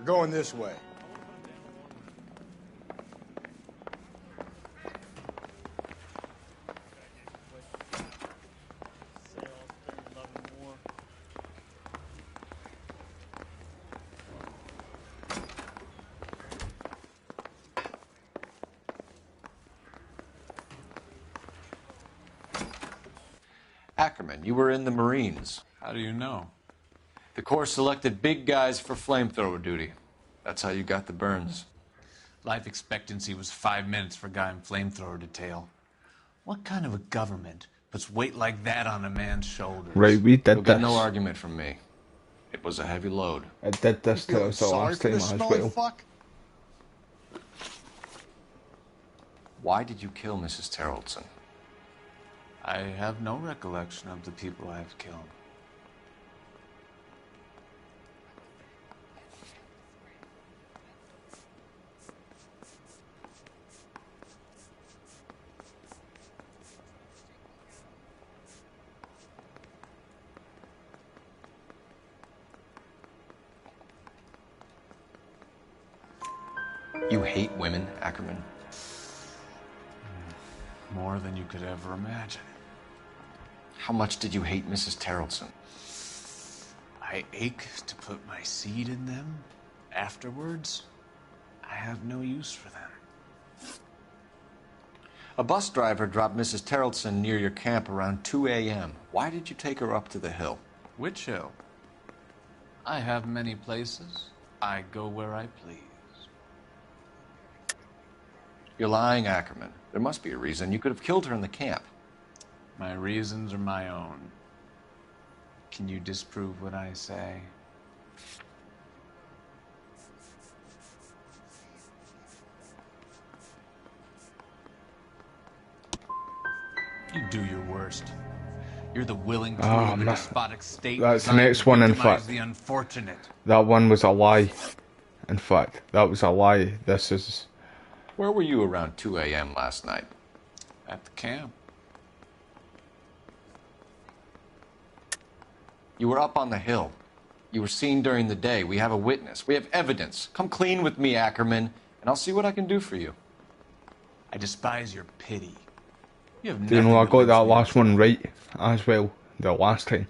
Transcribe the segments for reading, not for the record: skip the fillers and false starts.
We're going this way. Ackerman, you were in the Marines. How do you know? The Corps selected big guys for flamethrower duty. That's how you got the burns. Life expectancy was 5 minutes for a guy in flamethrower detail. What kind of a government puts weight like that on a man's shoulders? Right, we did You'll this. get no argument from me. It was a heavy load. I did this to us the last time as well. Fuck? Why did you kill Mrs. Terrelson? I have no recollection of the people I have killed. You hate women, Ackerman? More than you could ever imagine. How much did you hate Mrs. Terrelson? I ache to put my seed in them. Afterwards, I have no use for them. A bus driver dropped Mrs. Terrelson near your camp around 2 a.m. Why did you take her up to the hill? Which hill? I have many places. I go where I please. You're lying, Ackerman. There must be a reason. You could have killed her in the camp. My reasons are my own. Can you disprove what I say? You do your worst. You're the willing tool of a despotic state. That's the next one, in fact. The unfortunate. That one was a lie. In fact, that was a lie. This is... Where were you around 2 a.m. last night? At the camp. You were up on the hill. You were seen during the day. We have a witness. We have evidence. Come clean with me, Ackerman, and I'll see what I can do for you. I despise your pity. You have Do you know, I got that last one right as well, the last time.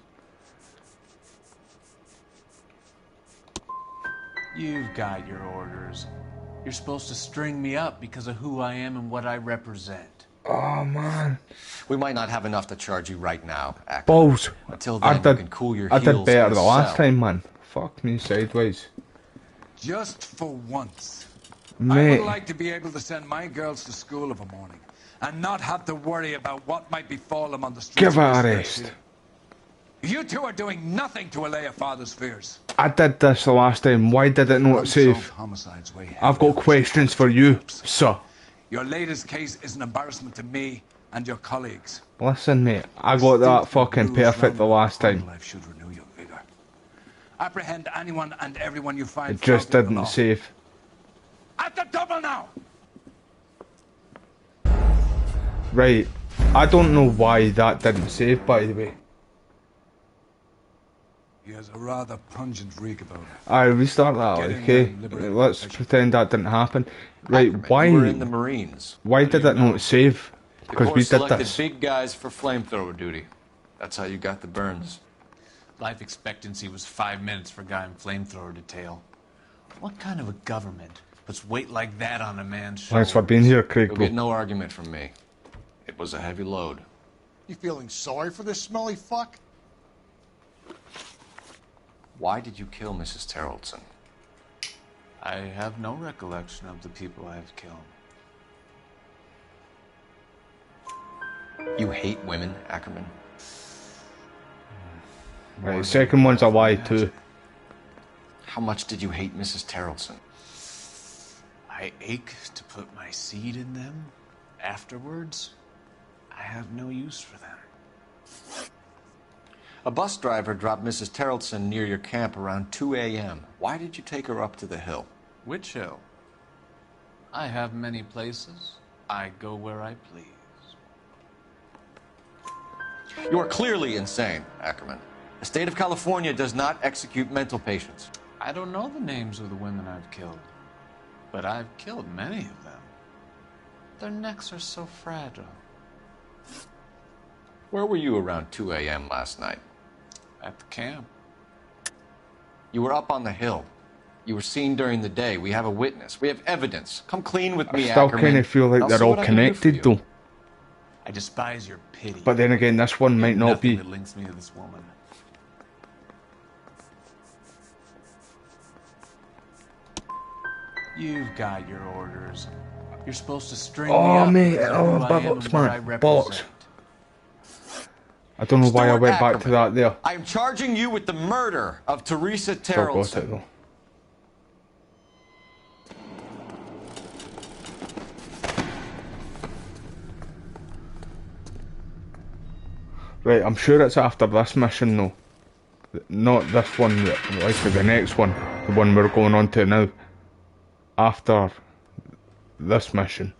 You've got your orders. You're supposed to string me up because of who I am and what I represent. Oh, man. We might not have enough to charge you right now, Ackerman. Balls. Until then, you can cool your heels. I did better in the a last cell. time, man. Fuck me sideways. Just for once. Mate. I would like to be able to send my girls to school of a morning and not have to worry about what might befall them on the streets. Give her of a this rest. city. You two are doing nothing to allay a father's fears. I did this the last time. Why did it not save? Homicides weigh I've got questions for you, sir. Your latest case is an embarrassment to me and your colleagues. Listen, mate. I got that fucking perfect the last time. Life should renew your vigor. Apprehend anyone and everyone you find. It just flouting the didn't law. save. At the double now. Right. I don't know why that didn't save, by the way. He has a rather pungent reek about him. I restart that, Get in okay? there and liberate Let's the patient. pretend that didn't happen. Right, Ackerman, why? You were in the Marines. Why did it not save? The Because Corps we did selected this. big guys for flamethrower duty. That's how you got the burns. Life expectancy was 5 minutes for a guy in flamethrower detail. What kind of a government puts weight like that on a man's shoulders? Thanks for being here, Craig, You'll bro. get no argument from me. It was a heavy load. You feeling sorry for this smelly fuck? Why did you kill Mrs. Terrelson? I have no recollection of the people I have killed. You hate women, Ackerman? Right, second one's a lie too. How much did you hate Mrs. Terrelson? I ache to put my seed in them. Afterwards, I have no use for them. A bus driver dropped Mrs. Terrelson near your camp around 2 a.m. Why did you take her up to the hill? Which hill? I have many places. I go where I please. You are clearly insane, Ackerman. The state of California does not execute mental patients. I don't know the names of the women I've killed, but I've killed many of them. Their necks are so fragile. Where were you around 2 a.m. last night? At the camp. You were up on the hill. You were seen during the day. We have a witness. We have evidence. Come clean with me, I still Ackerman. kind of feel like I'll they're see all what I can do for you. connected, though. I despise your pity. But then again, this one might not Nothing be. that links me to this woman. You've got your orders. You're supposed to string me Oh, up mate. because of Oh, who I am bollocks, and what I man. Bollocks. represent. I don't know why I Stuart went back to Ackerman, that there. I am charging you with the murder of Teresa Still got it, Terrellson. though. Right, I'm sure it's after this mission, though. Not this one, like the next one. The one we're going on to now. After this mission,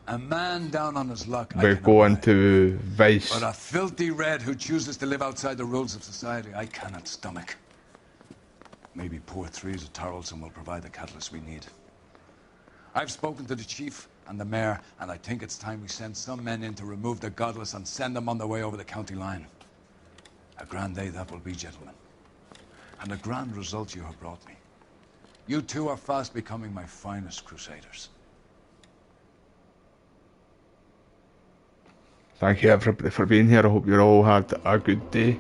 A man down on his luck, I we cannot go buy. into Vice. But a filthy red who chooses to live outside the rules of society, I cannot stomach. Maybe poor Teresa Tarleton will provide the catalyst we need. I've spoken to the chief and the mayor, and I think it's time we send some men in to remove the godless and send them on their way over the county line. A grand day that will be, gentlemen. And a grand result you have brought me. You two are fast becoming my finest crusaders. Thank you everybody for being here. I hope you all had a good day.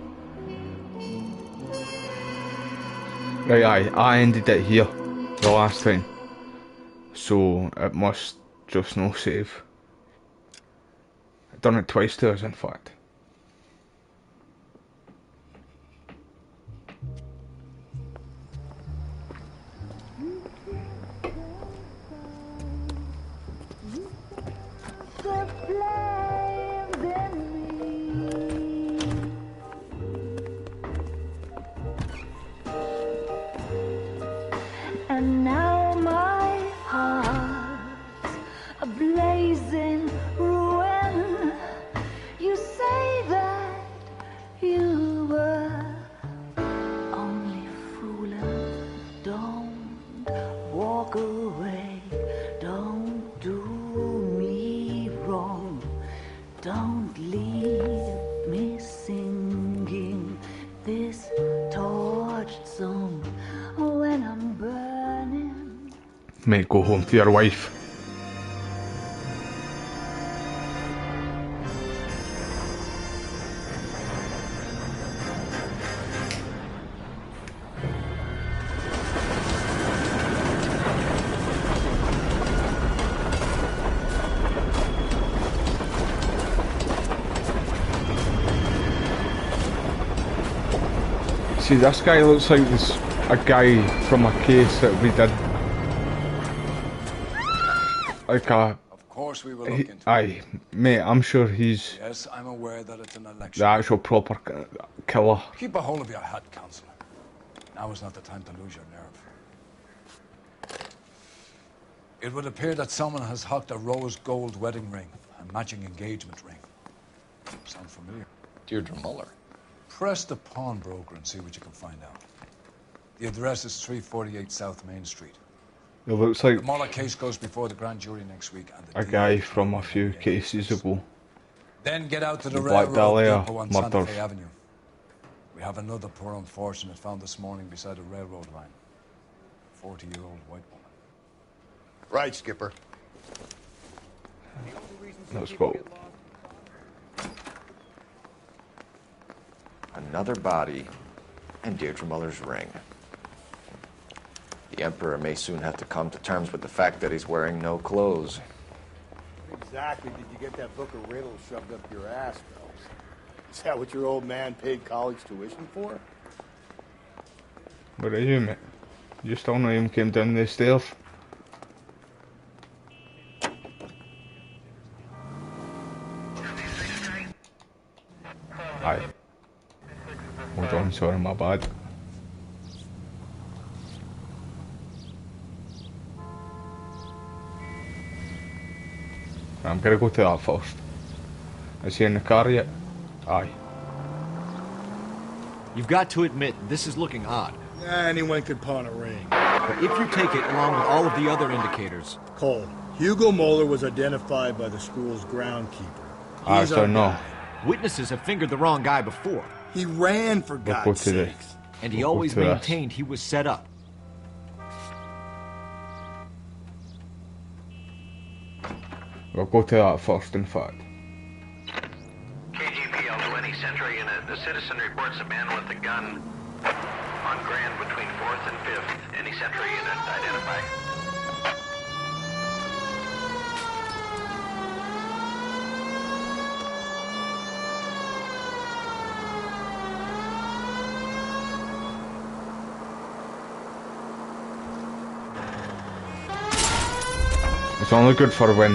Right, I ended it here the last time. So it must just no save. I've done it twice to us, in fact. And now my heart's a blazing ruin. You say that you were only fooling. Don't walk away. Don't do me wrong. Don't leave me singing this torched song when I'm burning. Mate, go home to your wife. See, this guy looks like this a guy from a case that we did. Like Of course we will look into it. aye, mate, I'm sure he's Yes, I'm aware that it's an election. the actual proper killer. Keep a hold of your hat, Counselor. Now is not the time to lose your nerve. It would appear that someone has hocked a rose gold wedding ring and matching engagement ring. Sound familiar? Deirdre Muller. Press the pawnbroker and see what you can find out. The address is 348 South Main Street. It looks like The Muller case goes before the grand jury next week. And the a DA guy from a few cases ago. Then get out to the The Black railroad Dahlia depot on Santa murders. Fe Avenue. We have another poor unfortunate found this morning beside a railroad line. 40-year-old white woman. Right, Skipper. Let's go. Another body, and Deirdre Muller's ring. The Emperor may soon have to come to terms with the fact that he's wearing no clothes. Exactly did you get that book of riddles shoved up your ass, Phelps? Is that what your old man paid college tuition for? Where are you, mate? You still not even came down the stairs. Aye. Hold on, sorry, my bad. I'm gonna go to that first. Is he in the car yet? Aye. You've got to admit, this is looking odd. Anyone could pawn a ring. But if you take it along with all of the other indicators... Cole, Hugo Moeller was identified by the school's groundkeeper. I He's don't our know. guy. Witnesses have fingered the wrong guy before. He ran, for We'll go God's to the- sakes. And he We'll go always to this. maintained he was set up. We'll go to that first, in fact. KGPL to any Century unit. The citizen reports a man with a gun on Grand between 4th and 5th. Any Century unit identify. It's only good for when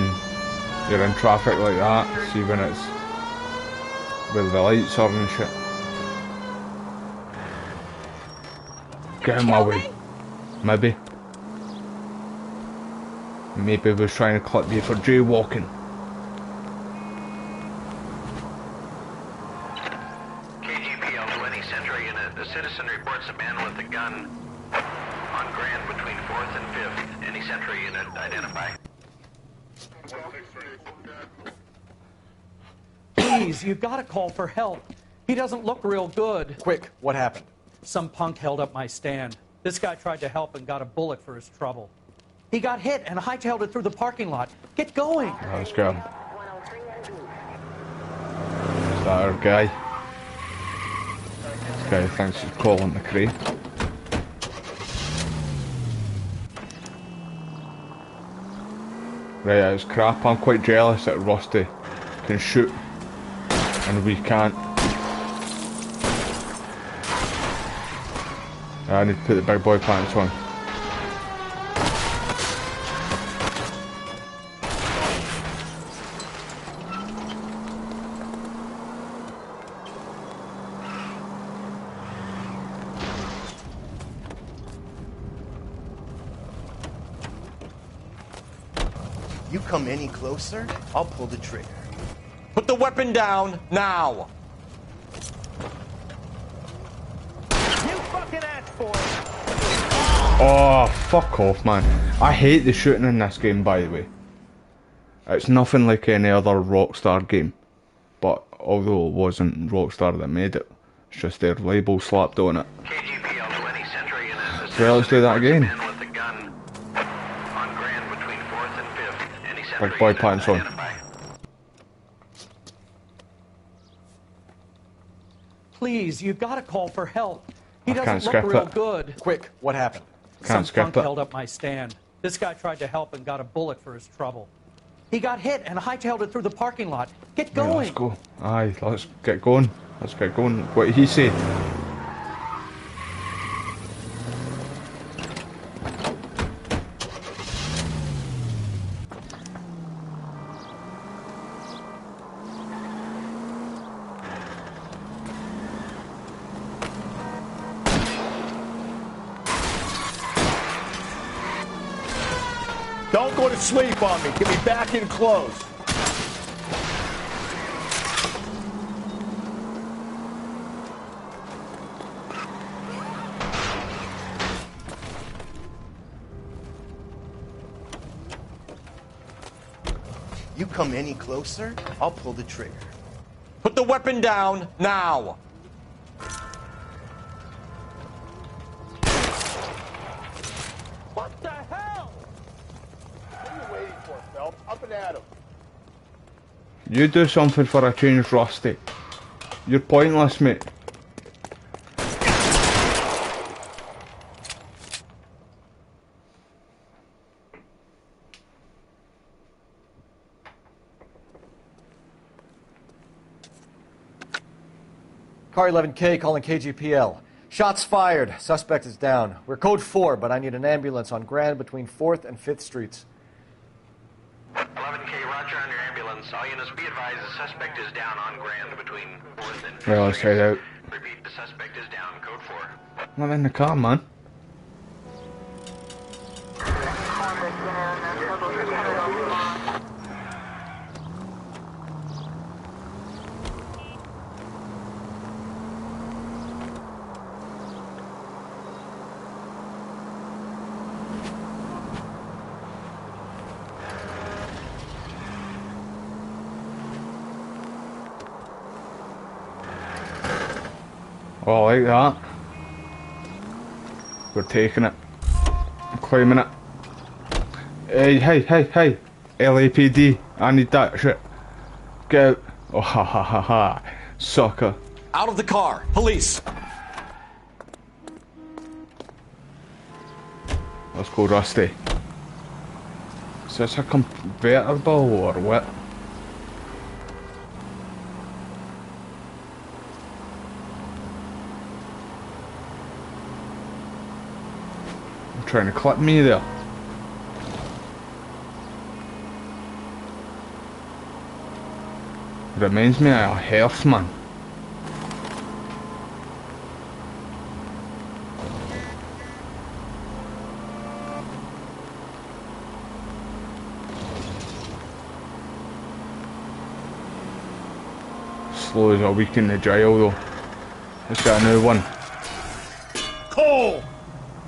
you're in traffic like that. See when it's where the lights are and shit. Get in my way. Maybe. Maybe he was trying to clip you for jaywalking. KGPL to any Century unit. The citizen reports a man with a gun on Grand between 4th and 5th. Any Century unit identify. Please, you've got to call for help. He doesn't look real good. Quick, what happened? Some punk held up my stand. This guy tried to help and got a bullet for his trouble. He got hit and hightailed it through the parking lot. Get going. Let's go. Is that our guy? This guy thinks he's calling the crane. Right, it's crap. I'm quite jealous that Rusty can shoot and we can't. I need to put the big boy pants on. You come any closer, I'll pull the trigger. Put the weapon down, now! You fucking asked for it. Oh, fuck off, man. I hate the shooting in this game, by the way. It's nothing like any other Rockstar game. But although it wasn't Rockstar that made it, it's just their label slapped on it. KGPL to any Century unit. So let's do that again. Man with a gun on Grand between 4th and 5th. Any Century Big boy unit pants on. identify. Please, you've got to call for help. He I can't doesn't look skip real it. good. Quick, what happened? Can't Some skip punk it. held up my stand. This guy tried to help and got a bullet for his trouble. He got hit and hightailed it through the parking lot. Get Right, going. let's go. Aye, let's get going. Let's get going. What did he say? Don't go to sleep on me. Get me back in close. You come any closer, I'll pull the trigger. Put the weapon down, now! What the hell? What are you waiting for, Phelps? Up and at him. You do something for a change, Rusty. You're pointless, mate. Car 11K calling KGPL. Shots fired. Suspect is down. We're code 4, but I need an ambulance on Grand between 4th and 5th Streets. 11K, roger on your ambulance. All units be advised the suspect is down on Grand between 4th and 5th. Well, let's head out. Repeat, the suspect is down, code 4. I'm in the car, man. Oh, I like that. We're taking it. I'm claiming it. Hey, hey, hey, hey. LAPD, I need that shit. Get out. Oh, ha ha ha ha. Sucker. Out of the car! Police! Let's go, Rusty. Is this a convertible or what? I'm trying to clip me there. Reminds me of a hearse, man. Slow as a week in the jail though. Let's get a new one. Cole!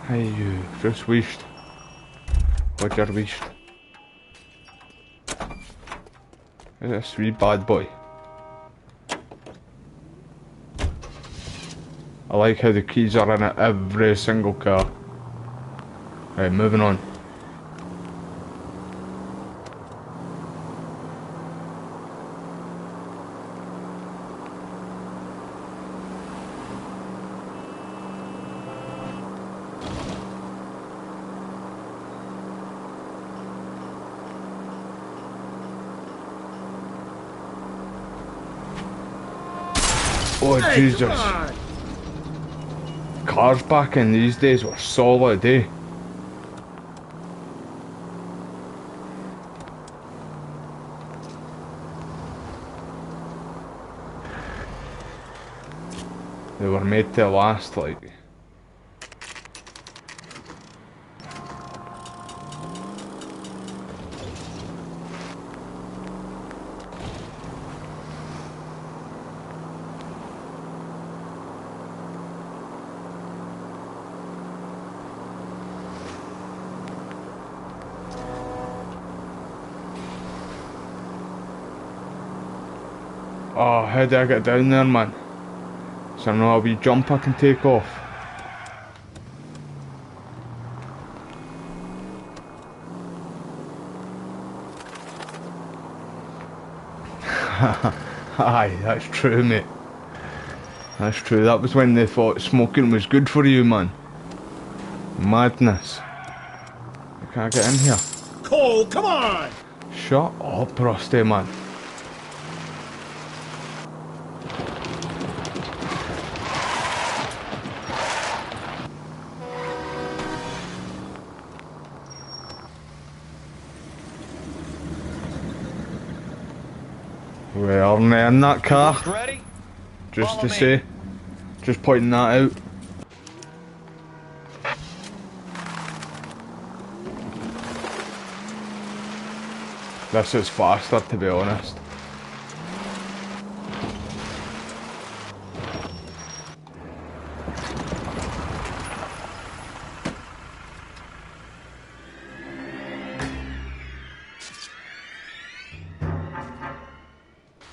Hey you, just wished. What your wished? Is this wee bad boy? I like how the keys are in every single car. Right, moving on. Oh Hey, Jesus. come on. Cars back in these days were solid, eh? They were made to last, like. Oh, how do I get down there, man? Is there no a wee jump I can take off? Aye, that's true, mate. That's true. That was when they thought smoking was good for you, man. Madness. Can I get in here? Cole, come on! Shut up, Rusty, man. We are in that car. Ready? Just to say. Just pointing that out. This is faster, to be honest.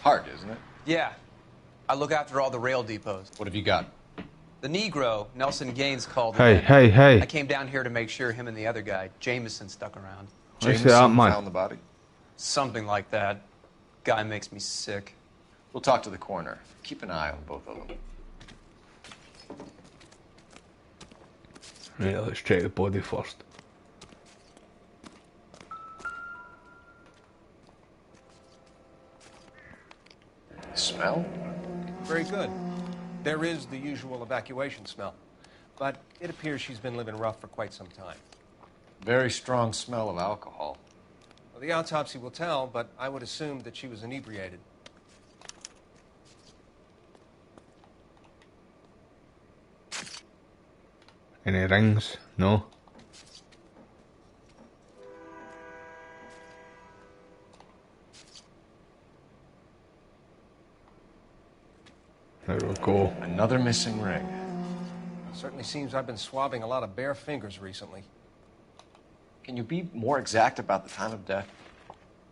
Hard, isn't it? Yeah. I look after all the rail depots. What have you got? The Negro, Nelson Gaines, called Hey, him in. hey, hey. I came down here to make sure him and the other guy, Jameson, stuck around. What's that, man? Found the body? Something like that. Guy makes me sick. We'll talk to the coroner. Keep an eye on both of them. Right, let's check the body first. Smell? Very good. There is the usual evacuation smell, but it appears she's been living rough for quite some time. Very strong smell of alcohol. Well, the autopsy will tell, but I would assume that she was inebriated. Any rings? No. There we go. Another missing ring. Certainly seems I've been swabbing a lot of bare fingers recently. Can you be more exact about the time of death?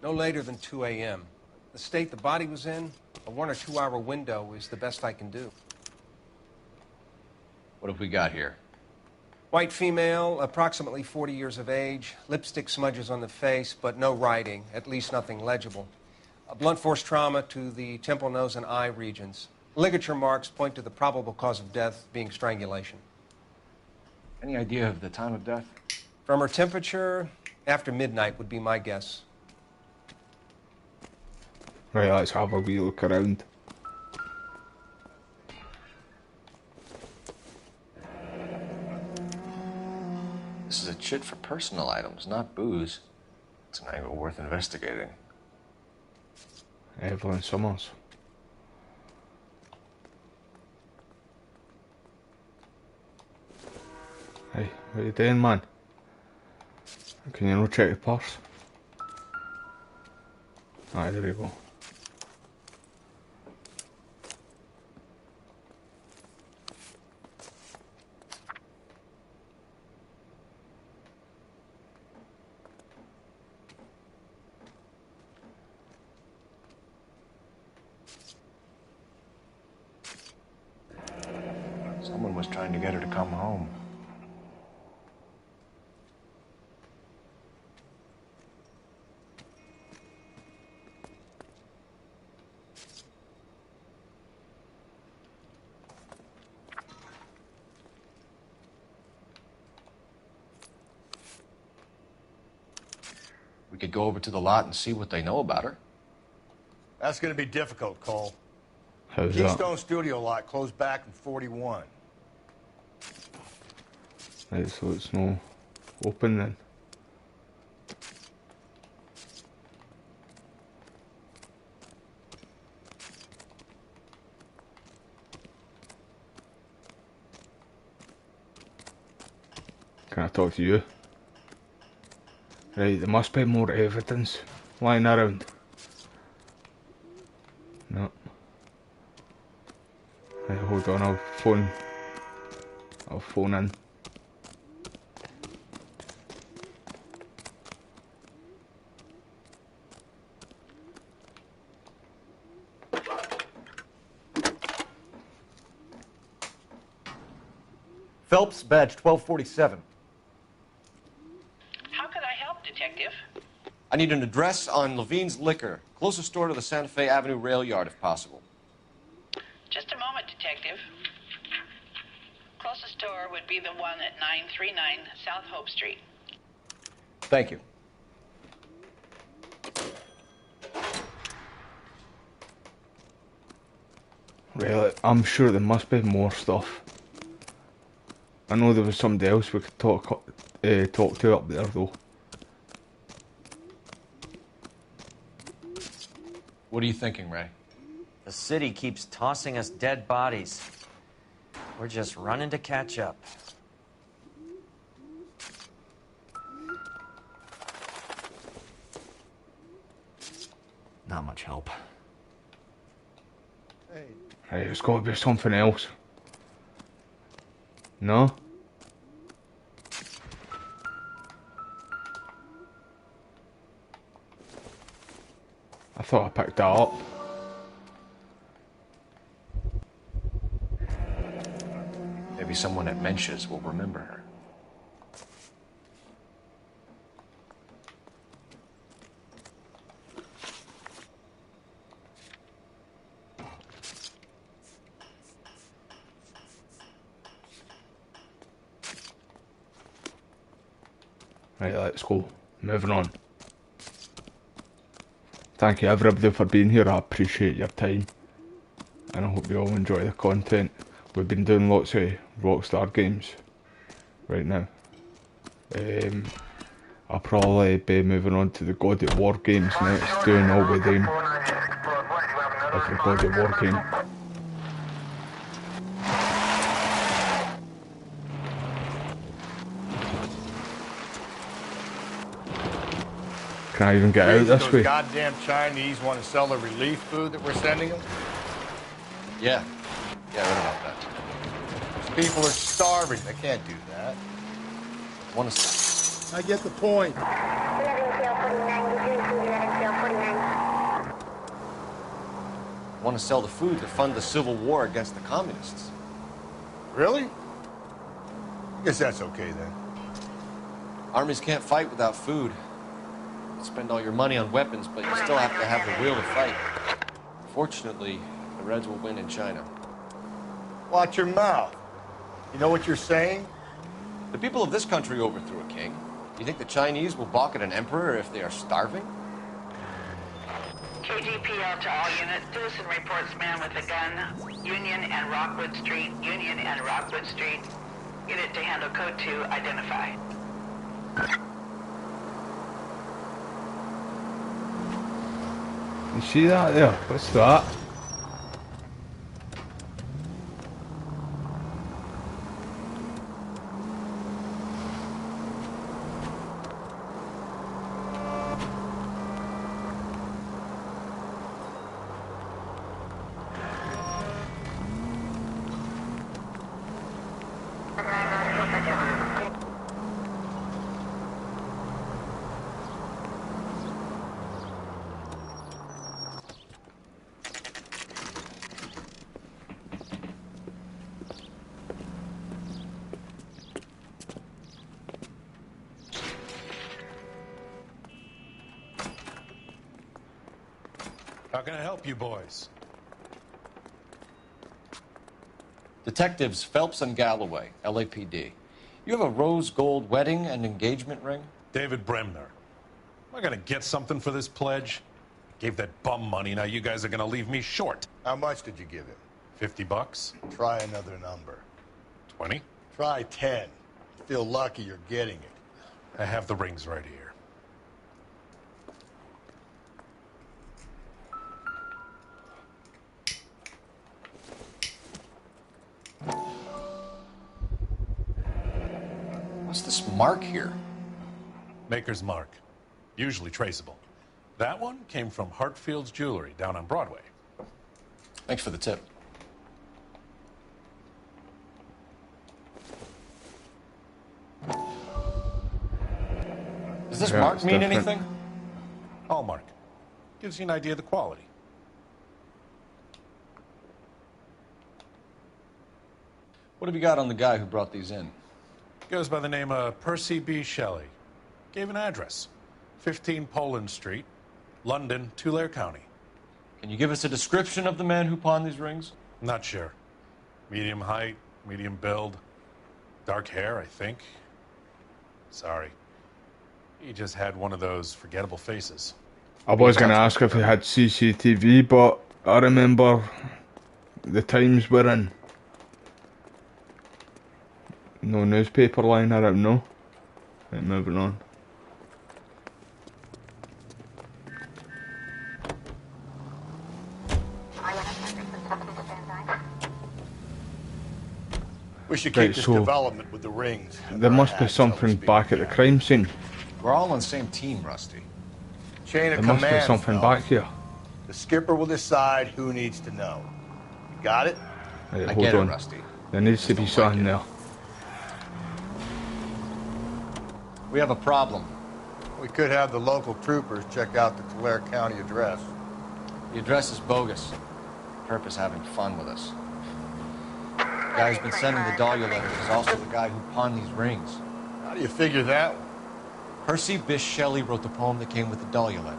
No later than 2 a.m. The state the body was in, a 1 or 2 hour window is the best I can do. What have we got here? White female, approximately 40 years of age, lipstick smudges on the face, but no writing, at least nothing legible. A blunt force trauma to the temple, nose, and eye regions. Ligature marks point to the probable cause of death being strangulation. Any idea of the time of death? From her temperature, after midnight would be my guess. Right, let's have a wee look around. This is a chit for personal items, not booze. It's an angle worth investigating. Evelyn Summers. Hey, what are you doing, man? Can you not check the purse? Alright, there we go. Someone was trying to get her to come home. We could go over to the lot and see what they know about her. That's going to be difficult, Cole. How's that? Keystone Studio lot closed back in 41. Right, so it's no open then. Can I talk to you? Right, there must be more evidence lying around. No. Right, hold on, I'll phone in. Phelps, badge 1247. How can I help, Detective? I need an address on Levine's Liquor, closest store to the Santa Fe Avenue rail yard if possible. Just a moment, Detective. Closest store would be the one at 939 South Hope Street. Thank you. Really, I'm sure there must be more stuff. I know there was somebody else we could talk to up there though. What are you thinking, Ray? The city keeps tossing us dead bodies. We're just running to catch up. Not much help. Hey, it's got to be something else. No? I thought I picked that up. Maybe someone at Mensch's will remember her. Right, let's go. Moving on. Thank you everybody for being here. I appreciate your time. And I hope you all enjoy the content. We've been doing lots of Rockstar games right now. I'll probably be moving on to the God of War games next, doing all with them. Every God of War game. Can I even get out this Those way? goddamn Chinese want to sell the relief food that we're sending them? Yeah. Yeah, I read about that. These people are starving. They can't do that. I get the point. Want to sell the food to fund the civil war against the communists. Really? Guess that's okay then. Armies can't fight without food. You spend all your money on weapons, but you still have to have the will to fight. Fortunately, the Reds will win in China. Watch your mouth. You know what you're saying? The people of this country overthrew a king. Do you think the Chinese will balk at an emperor if they are starving? KGPL to all units. Citizen reports man with a gun. Union and Rockwood Street. Union and Rockwood Street. Unit to handle code 2. Identify. You see that there? What's that? How can I help you boys? Detectives Phelps and Galloway, LAPD. You have a rose gold wedding and engagement ring? David Bremner. Am I gonna get something for this pledge? Gave that bum money, now you guys are gonna leave me short. How much did you give him? $50? Try another number. 20? Try 10. Feel lucky you're getting it. I have the rings right here. What's this mark here? Maker's mark. Usually traceable. That one came from Hartfield's Jewelry down on Broadway. Thanks for the tip. Does this mark mean anything? Hallmark. Gives you an idea of the quality. What have you got on the guy who brought these in? Goes by the name of Percy B. Shelley. Gave an address. 15 Poland Street, London, Tulare County. Can you give us a description of the man who pawned these rings? Not sure. Medium height, medium build. Dark hair, I think. Sorry. He just had one of those forgettable faces. I was going to ask if he had CCTV, but I remember the times we're in. No newspaper line, I don't know. Right, moving on. We should keep Right, this so development with the rings. there must be something back at the crime scene. We're all on the same team, Rusty. Chain of There must command. be something fellas. back here. The skipper will decide who needs to know. You got it? Right, I hold get on. it, Rusty. There needs to be something there. We have a problem. We could have the local troopers check out the Tulare County address. The address is bogus. Purpose having fun with us. The guy who's been sending the Dahlia letters is also the guy who pawned these rings. How do you figure that one? Percy Bysshe Shelley wrote the poem that came with the Dahlia letter.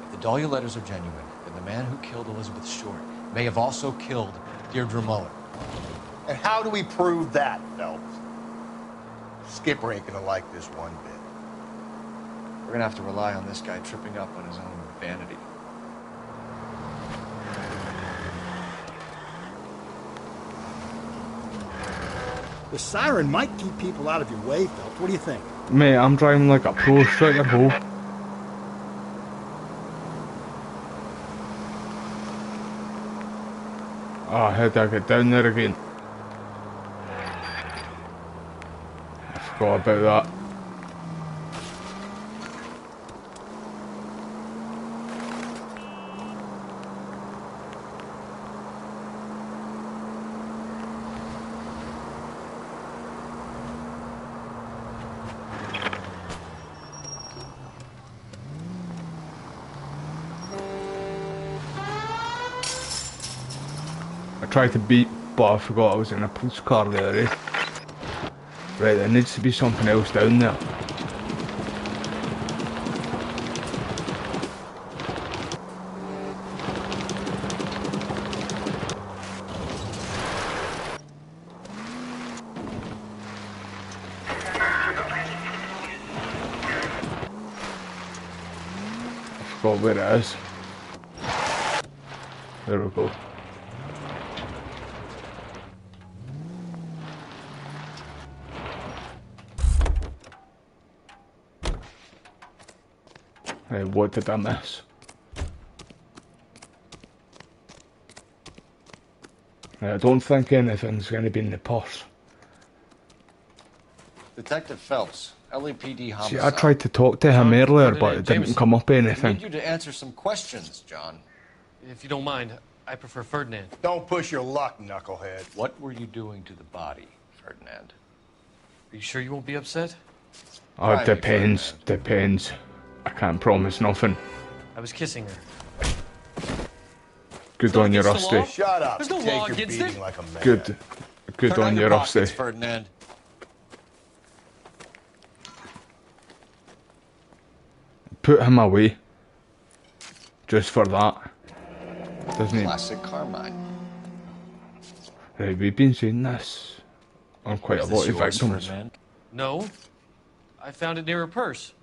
If the Dahlia letters are genuine, then the man who killed Elizabeth Short may have also killed Deirdre Muller. And how do we prove that, Phelps? Skipper ain't gonna like this one bit. We're gonna have to rely on this guy tripping up on his own vanity. The siren might keep people out of your way, Phelps. What do you think? Mate, I'm driving like a pro striker hole. Oh, how did I get down there again? I forgot about that. I tried to beat, but I forgot I was in a police car there, eh? Right, there needs to be something else down there. I forgot where it is. There we go. What did I miss? I don't think anything's going to be in the purse. Detective Phelps, LAPD homicide. See, I tried to talk to him earlier, but it didn't come up I anything. need you to answer some questions, John. If you don't mind, I prefer Ferdinand. Don't push your luck, knucklehead. What were you doing to the body, Ferdinand? Are you sure you won't be upset? Oh, it depends. Depends. I can't promise nothing. I was kissing her. Good on you, Rusty. Shut up. There's no Take law your against beating it. like a man. Good Turn on you, your Rusty. pockets, Ferdinand. Put him away. Just for that. Doesn't he? Classic Carmine. Right, we've been seeing this on quite a lot of victims. No. I found it near her purse.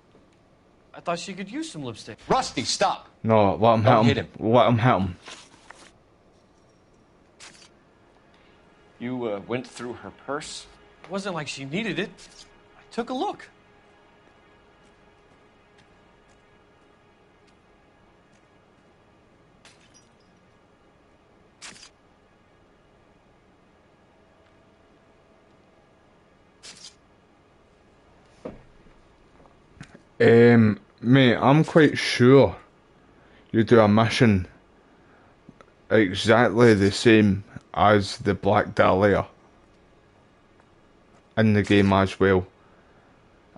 I thought she could use some lipstick. Rusty, stop. No, let him Don't hit hit him. Let him hit him. You went through her purse? It wasn't like she needed it. I took a look. Mate, I'm quite sure you do a mission exactly the same as the Black Dahlia in the game as well.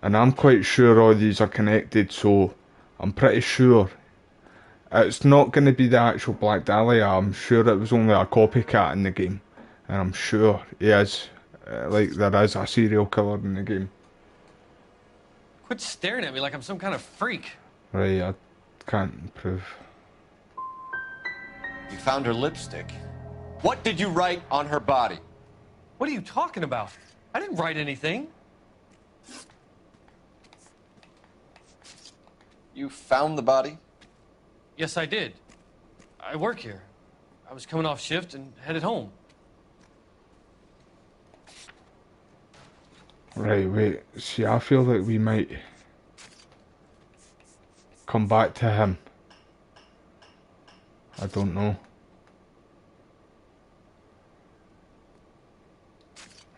And I'm quite sure all these are connected, so I'm pretty sure it's not going to be the actual Black Dahlia. I'm sure it was only a copycat in the game. And I'm sure he is, like there is a serial killer in the game. Quit staring at me like I'm some kind of freak. Right, I can't prove. You found her lipstick. What did you write on her body? What are you talking about? I didn't write anything. You found the body? Yes, I did. I work here. I was coming off shift and headed home. Right, wait. See, I feel like we might come back to him. I don't know.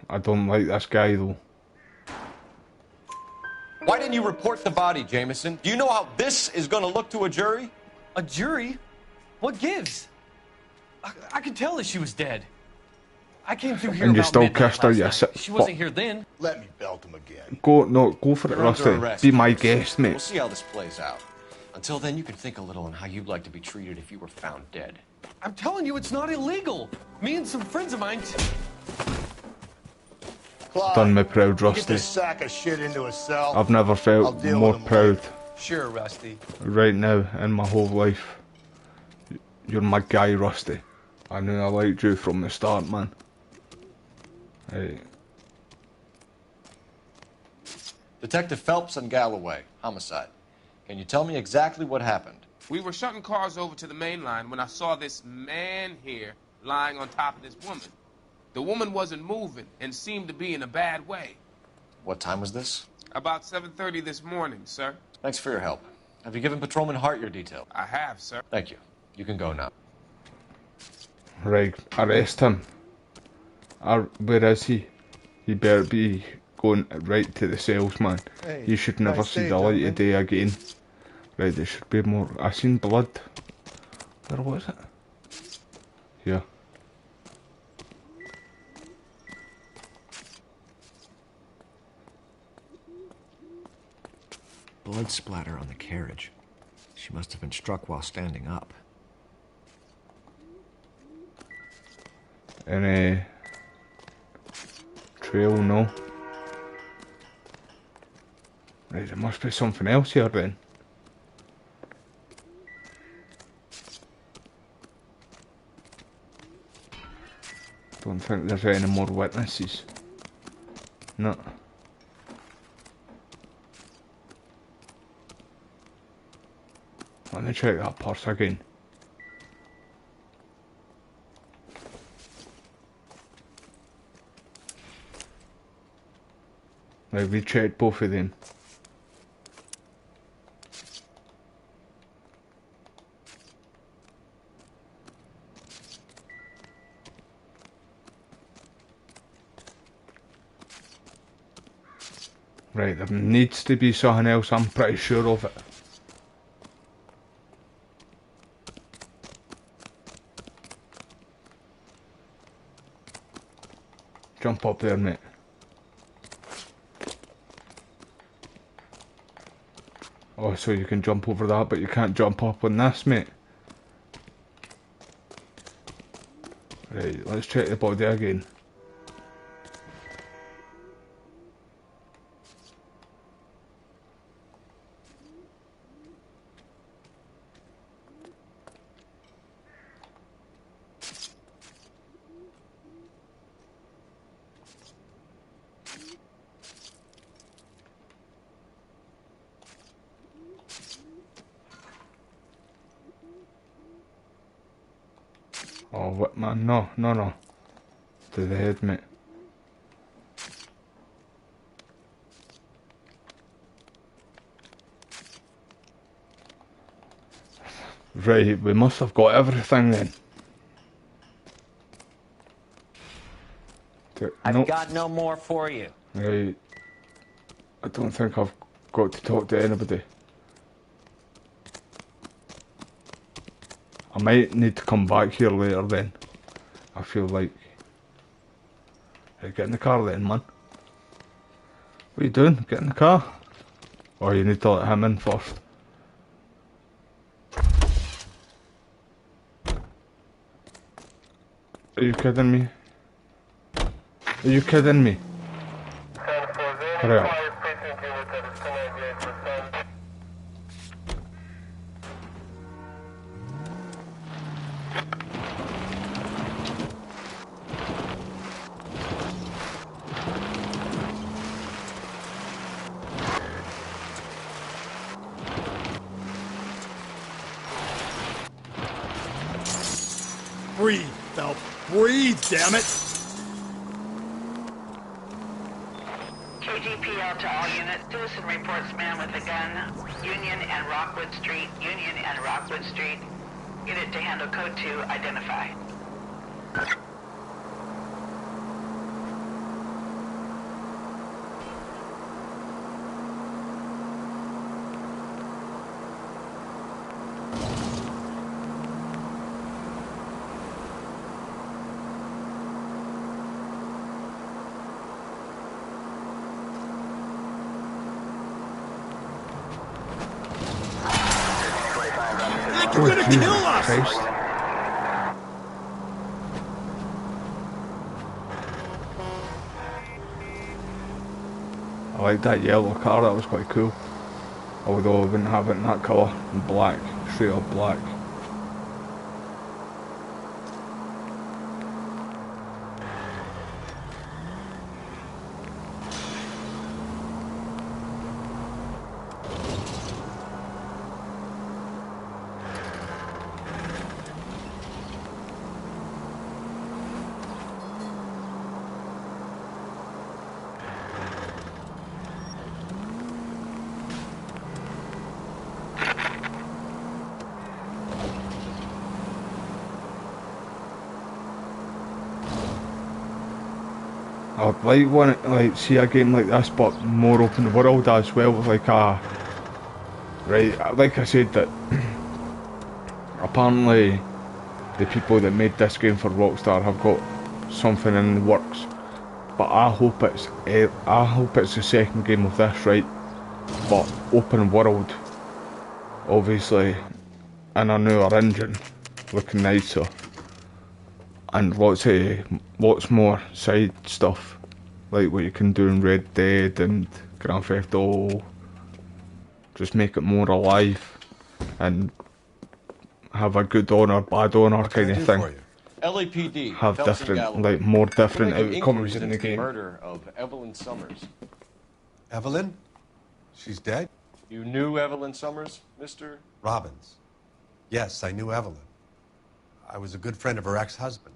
I don't like this guy, though. Why didn't you report the body, Jameson? Do you know how this is going to look to a jury? A jury? What gives? I could tell that she was dead. I came through here And you about still midnight kissed her, last you night. sick She wasn't fuck. here then. Let me belt him again. Go for it, You're Rusty. under arrest. Be my guest, We'll mate. see how this plays out. Until then, you can think a little on how you'd like to be treated if you were found dead. I'm telling you, it's not illegal. Me and some friends of mine. Clyde, Done me proud, get Rusty. this sack of shit into a cell. I've never I'll felt deal more with him proud Sure, Rusty. right now in my whole life. You're my guy, Rusty. I knew I liked you from the start, man. Hey. Detective Phelps and Galloway, homicide. Can you tell me exactly what happened? We were shutting cars over to the main line when I saw this man here lying on top of this woman. The woman wasn't moving and seemed to be in a bad way. What time was this? About 7:30 this morning, sir. Thanks for your help. Have you given Patrolman Hart your details? I have, sir. Thank you. You can go now. Right, arrest him. Where is he? He better be going right to the cells, man. Hey, He should never nice see day, the light gentlemen. of day again. Right, there should be more. I seen blood. Where was it? Here. Blood splatter on the carriage. She must have been struck while standing up. Any trail? No. Right, there must be something else here then. Don't think there's any more witnesses. No. Let me check that purse again. Right, we checked both of them. Right, there needs to be something else, I'm pretty sure of it. Jump up there, mate. Oh, so you can jump over that, but you can't jump up on this, mate. Right, let's check the body again. Oh, what, man? No, no, no. To the head, mate. Right, we must have got everything then. I've got no more for you. Right. I don't think I've got to talk to anybody. I might need to come back here later then. I feel like... Right, get in the car then, man. What are you doing? Get in the car? Or you need to let him in first. Are you kidding me? Are you kidding me? Hurry up. Breathe, Phelps. Breathe, damn it! KGPL to all units. Citizen reports man with a gun. Union and Rockwood Street. Union and Rockwood Street. Unit to handle code 2. Identify. You're gonna kill us! Christ. I like that yellow car, that was quite cool. Although I wouldn't have it in that colour, in black, straight up black. I'd like one, like, see a game like this, but more open world as well, with like a... Right, like I said, that apparently the people that made this game for Rockstar have got something in the works, but I hope it's the second game of this, right? But open world, obviously, in a newer engine, looking nicer, and lots more side stuff, like what you can do in Red Dead and Grand Theft Auto Just make it more alive and have a good owner, bad owner kind of thing. LAPD, Have Phelps and different, Galloway. like more different We're making outcomes inquiries in the into the game. murder of Evelyn Summers. Evelyn? She's dead? You knew Evelyn Summers, Mr. Robbins. Yes, I knew Evelyn. I was a good friend of her ex-husband.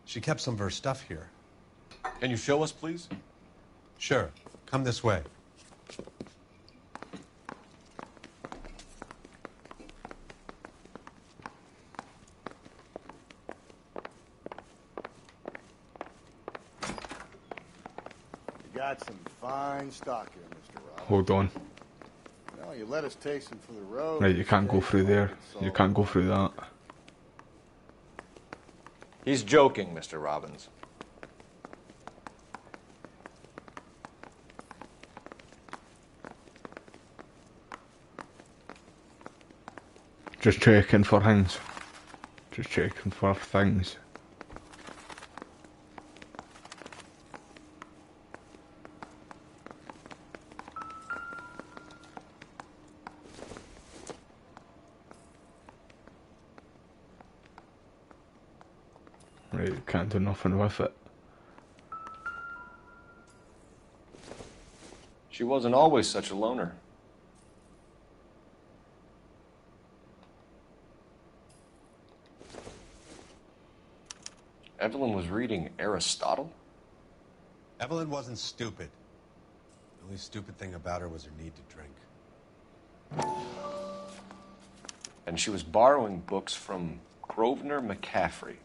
She kept some of her stuff here. Can you show us, please? Sure. Come this way. You got some fine stock here, Mr. Robbins. Hold on. Well, you let us taste them for the road. Right, you can't go through there. You can't go through that. He's joking, Mr. Robbins. Just checking for things. Just checking for things. Right, can't do nothing with it. She wasn't always such a loner. Evelyn was reading Aristotle? Evelyn wasn't stupid. The only stupid thing about her was her need to drink. And she was borrowing books from Grosvenor McCaffrey.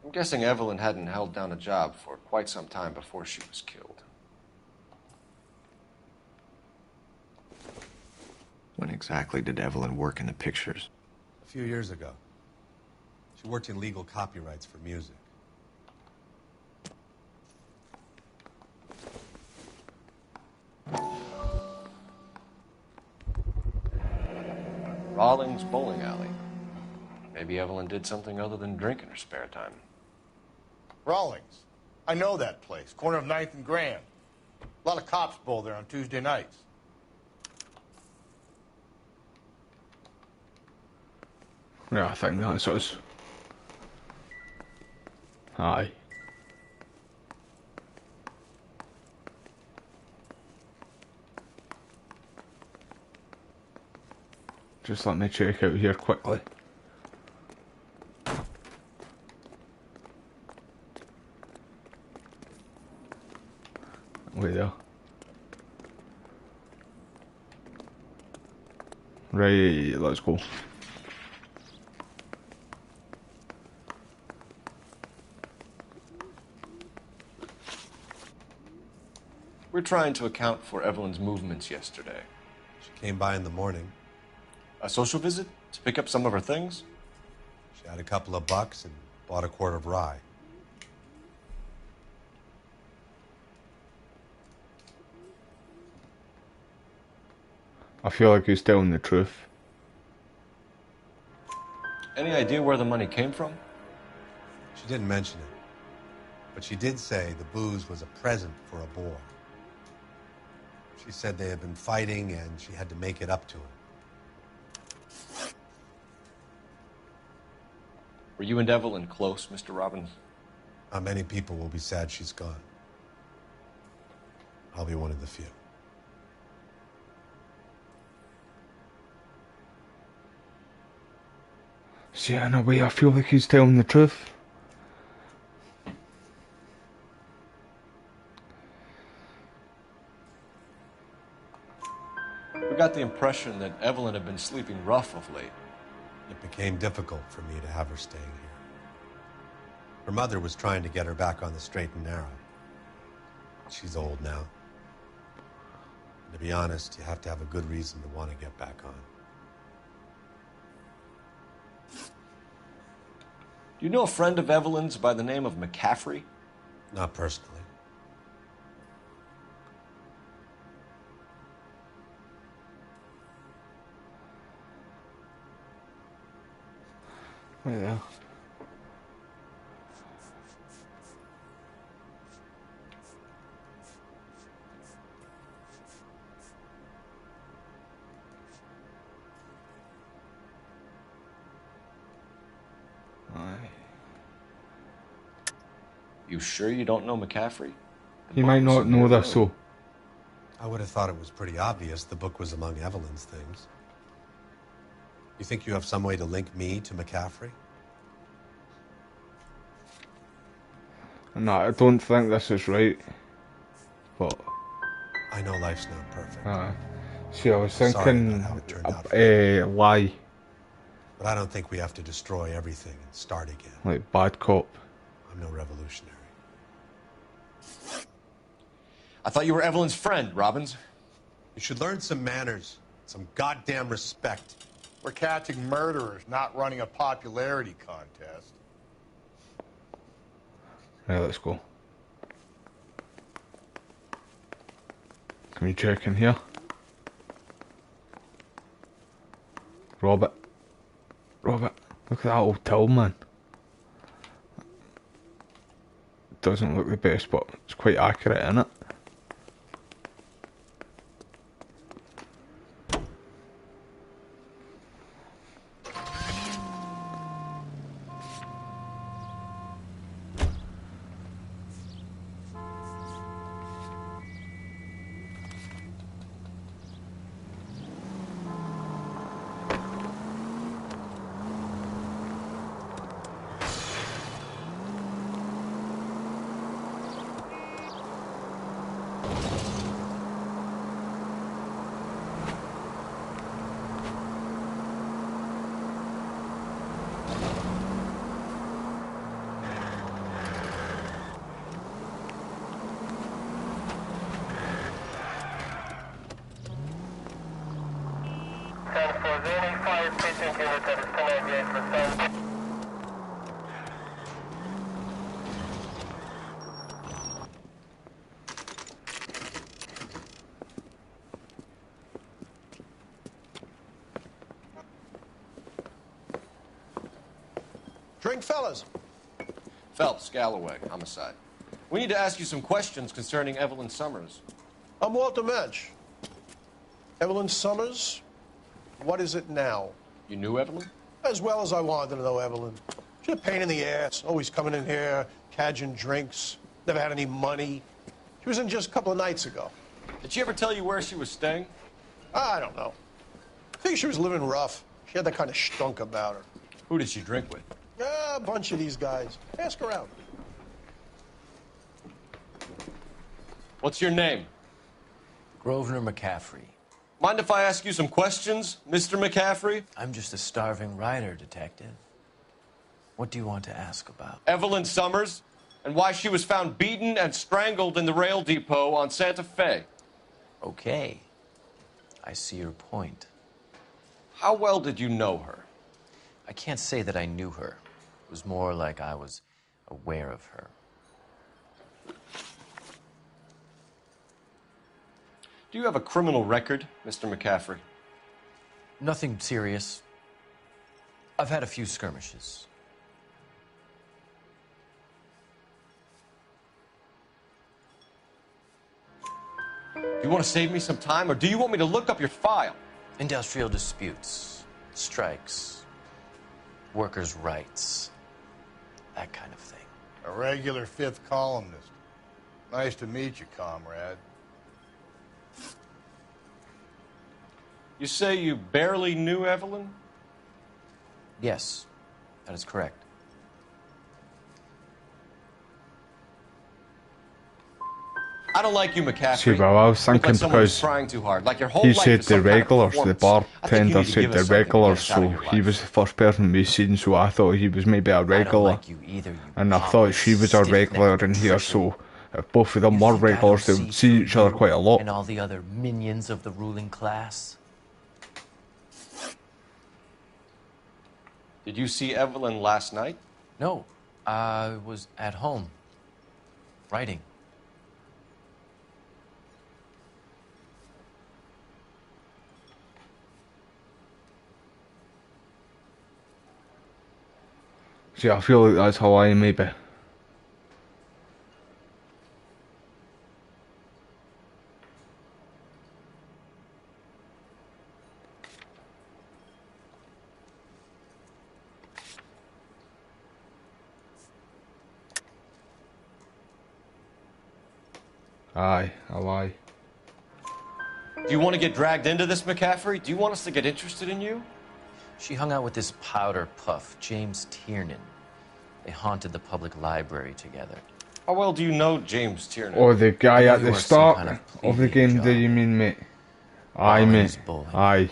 I'm guessing Evelyn hadn't held down a job for quite some time before she was killed. When exactly did Evelyn work in the pictures? A few years ago. She worked in legal copyrights for music. Rawlings Bowling Alley. Maybe Evelyn did something other than drink in her spare time. Rawlings. I know that place. Corner of 9th and Grand. A lot of cops bowl there on Tuesday nights. Yeah, I think that's us. Aye. Just let me check out here quickly. Wait there. Right, let's go. We're trying to account for Evelyn's movements yesterday. She came by in the morning. A social visit? To pick up some of her things? She had a couple of bucks and bought a quart of rye. I feel like he's telling the truth. Any idea where the money came from? She didn't mention it. But she did say the booze was a present for a boy. She said they had been fighting and she had to make it up to him. Were you and Evelyn close, Mr. Robbins? Not many people will be sad she's gone. I'll be one of the few. See, in a way, I feel like he's telling the truth. We got the impression that Evelyn had been sleeping rough of late. It became difficult for me to have her staying here. Her mother was trying to get her back on the straight and narrow. She's old now. And to be honest, you have to have a good reason to want to get back on. Do you know a friend of Evelyn's by the name of McCaffrey? Not personally. Right there. Aye. You sure you don't know McCaffrey? He might not know this, so. I would have thought it was pretty obvious the book was among Evelyn's things. You think you have some way to link me to McCaffrey? No, I don't think this is right. But I know life's not perfect. see, I was Sorry thinking, about how it turned out. why? But I don't think we have to destroy everything and start again. Like bad cop. I'm no revolutionary. I thought you were Evelyn's friend, Robbins. You should learn some manners, some goddamn respect. We're catching murderers, not running a popularity contest. Right, let's go. Can we check in here? Robert. Robert, look at that old till, man. Doesn't look the best, but it's quite accurate, isn't it? Drink, fellas. Phelps, Galloway, homicide. We need to ask you some questions concerning Evelyn Summers. I'm Walter Mensch. Evelyn Summers, what is it now? You knew Evelyn? As well as I wanted to know Evelyn. She's a pain in the ass, always coming in here, cadging drinks, never had any money. She was in just a couple of nights ago. Did she ever tell you where she was staying? I don't know. I think she was living rough. She had that kind of stunk about her. Who did she drink with? A bunch of these guys. Ask around. What's your name? Grosvenor McCaffrey. Mind if I ask you some questions, Mr. McCaffrey? I'm just a starving writer, Detective. What do you want to ask about? Evelyn Summers, and why she was found beaten and strangled in the rail depot on Santa Fe. Okay. I see your point. How well did you know her? I can't say that I knew her. It was more like I was aware of her. Do you have a criminal record, Mr. McCaffrey? Nothing serious. I've had a few skirmishes. Do you want to save me some time, or do you want me to look up your file? Industrial disputes, strikes, workers' rights, that kind of thing. A regular fifth columnist. Nice to meet you, comrade. You say you barely knew Evelyn? Yes, that is correct. I don't like you, McCaffrey. See, well, I was thinking like someone who's because trying too hard. Like your whole he life said is the some kind of regulars, the performance. I think you bartender need to said give the us something to get regulars, us out of so your he life. was the first person we seen, so I thought he was maybe a regular. like you either, you And I thought she was a regular in here, so if both of them were regulars, they would see each other quite a lot. And all the other minions of the ruling class. Did you see Evelyn last night? No, I was at home, writing. See, I feel like that's Hawaii, maybe. Aye, Hawaii. Do you want to get dragged into this, McCaffrey? Do you want us to get interested in you? She hung out with this powder puff, James Tiernan. They haunted the public library together. How well do you know James Tiernan? Oh, the guy know at you the work some start kind of of the game, do you mean, mate? Aye, While mate. he's bowling. Aye.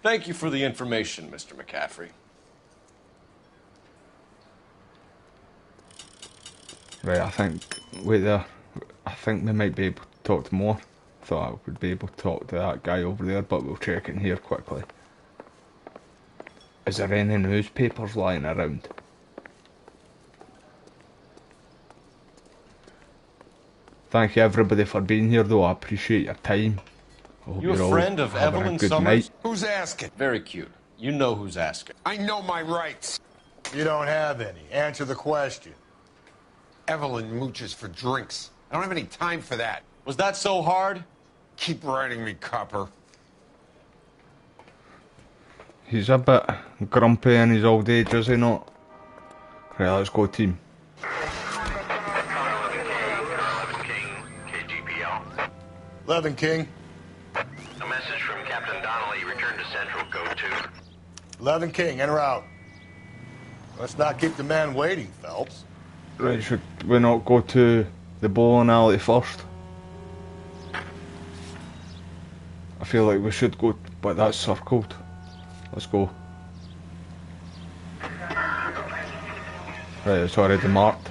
Thank you for the information, Mr. McCaffrey. Right, I think, wait there, I think we might be able to talk to more. Thought I would be able to talk to that guy over there, but we'll check in here quickly. Is there any newspapers lying around? Thank you everybody for being here though, I appreciate your time. I hope You you're a all friend of having a Evelyn good Summers? night. Who's asking? Very cute. You know who's asking. I know my rights. You don't have any. Answer the question. Evelyn mooches for drinks. I don't have any time for that. Was that so hard? Keep writing me, copper. He's a bit grumpy in his old age, is he not? Right, let's go team. 11 King. A message from Captain Donnelly. Return to Central. Code 2. 11 King, en route. Let's not keep the man waiting, Phelps. Right, should we not go to the bowling alley first? I feel like we should go, but that's circled. Let's go. Right, it's already marked.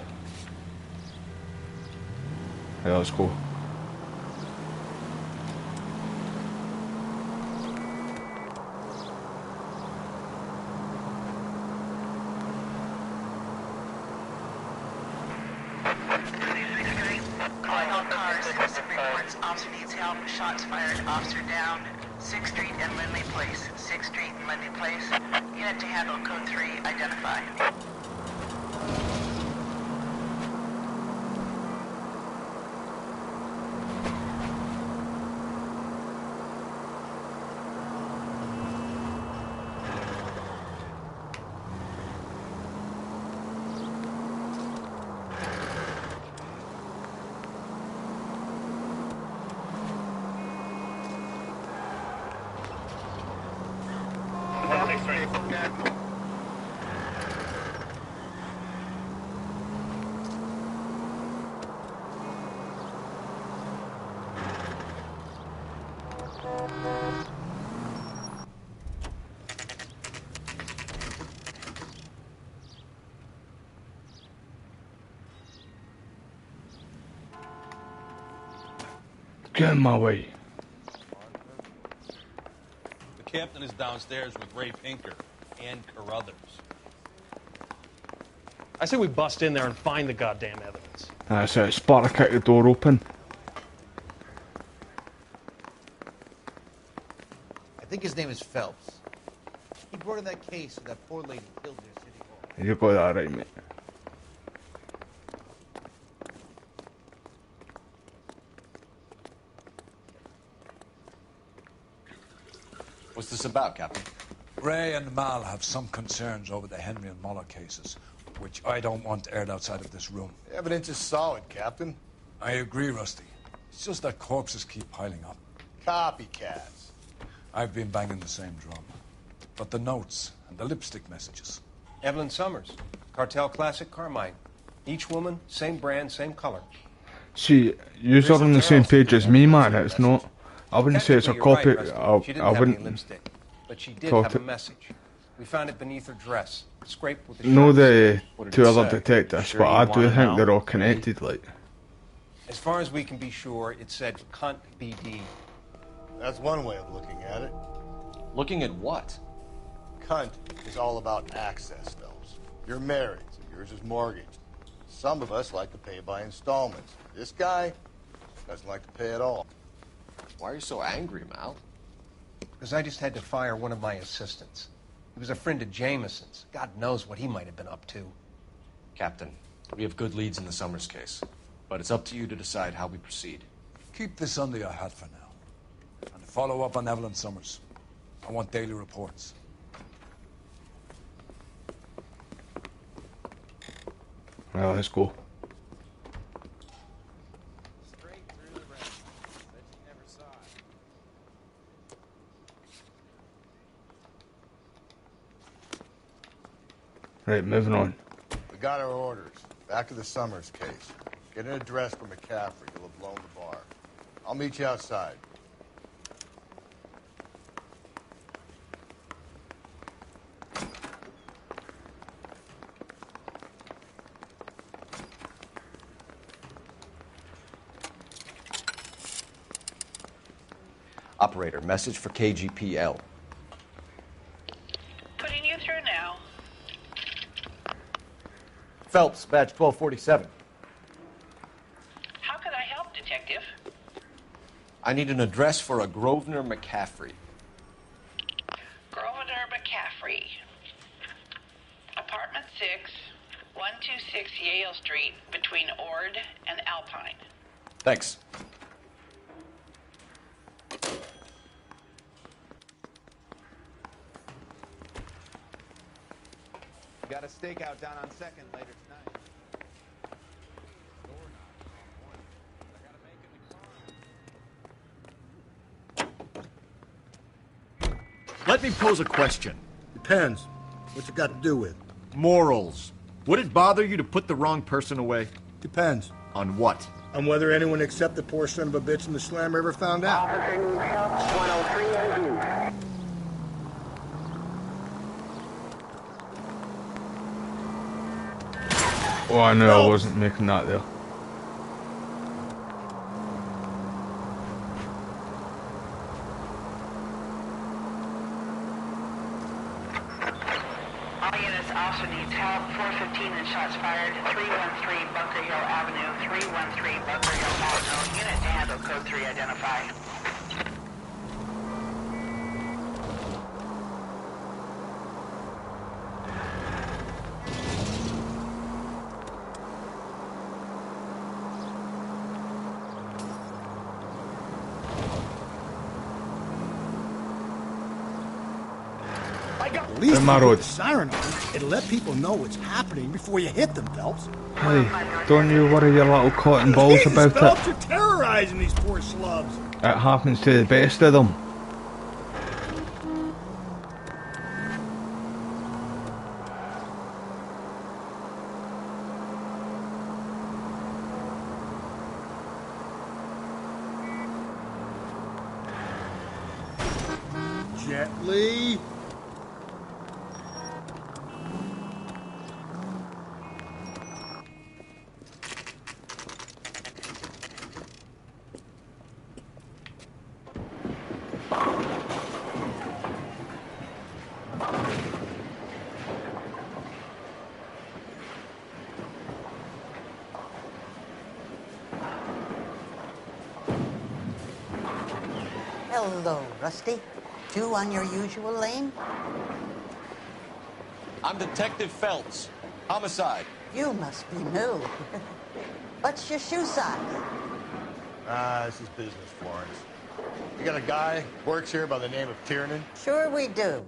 Right, let's go. Calling all cars, specific reports. Officer needs help. Shots fired. Officer down. 6th Street and Lindley Place. 6th Street and Lindley Place. Unit to handle code 3. Identify. Get in my way. The captain is downstairs with Ray Pinker and Carruthers. I say we bust in there and find the goddamn evidence. That's it, Sparta kicked the door open. I think his name is Phelps. He brought in that case of that poor lady killed near City Hall. You got that right, mate. What's this about, Captain? Ray and Mal have some concerns over the Henry and Muller cases, which I don't want aired outside of this room. The evidence is solid, Captain. I agree, Rusty. It's just that corpses keep piling up. Copycats. I've been banging the same drum. But the notes and the lipstick messages. Evelyn Summers, Cartel Classic Carmine. Each woman, same brand, same color. See, you're on the same page as me, man. It's not. I wouldn't say it's a copy. Right, Rusty. She didn't I have wouldn't. any lipstick, but she did thought have a it- message. We found it beneath her dress, scraped with the Know sharp the What did two it other say? detectives, Sure but you I do wanna think know? they're all connected. Like, As far as we can be sure, it said cunt BD. That's one way of looking at it. Looking at what? Cunt is all about access, Phelps. You're married, so yours is mortgaged. Some of us like to pay by installments. This guy doesn't like to pay at all. Why are you so angry, Mal? Because I just had to fire one of my assistants. He was a friend of Jameson's. God knows what he might have been up to. Captain, we have good leads in the Summers case, but it's up to you to decide how we proceed. Keep this under your hat for now. And follow up on Evelyn Summers. I want daily reports. Well, let's go. Right, moving on. We got our orders. Back to the Summers case. Get an address for McCaffrey. He'll have blown the bar. I'll meet you outside. Operator, message for KGPL. Putting you through now. Phelps, badge 1247. How could I help, Detective? I need an address for a Grosvenor McCaffrey. Grosvenor McCaffrey. Apartment 6, 126 Yale Street, between Ord and Alpine. Thanks. Got a stakeout down on 2nd later tonight. Let me pose a question. Depends. What's it got to do with? Morals. Would it bother you to put the wrong person away? Depends. On what? On whether anyone except the poor son of a bitch in the slammer ever found out. Oh, I knew I wasn't making that there. All units, officer needs help. 415 and shots fired. 313 Bunker Hill Avenue. 313 Bunker Hill Avenue. Unit to handle code 3 identify. At least if you put the siren on, it'll let people know what's happening before you hit them, Phelps. Hey, don't you worry your little cotton balls Jesus, about Phelps, it. you're terrorizing these poor slubs. It happens to the best of them. Gently. Hello, Rusty. Two on your usual lane? I'm Detective Phelps. Homicide. You must be new. What's your shoe size? This is business, Florence. You got a guy works here by the name of Tiernan? Sure we do.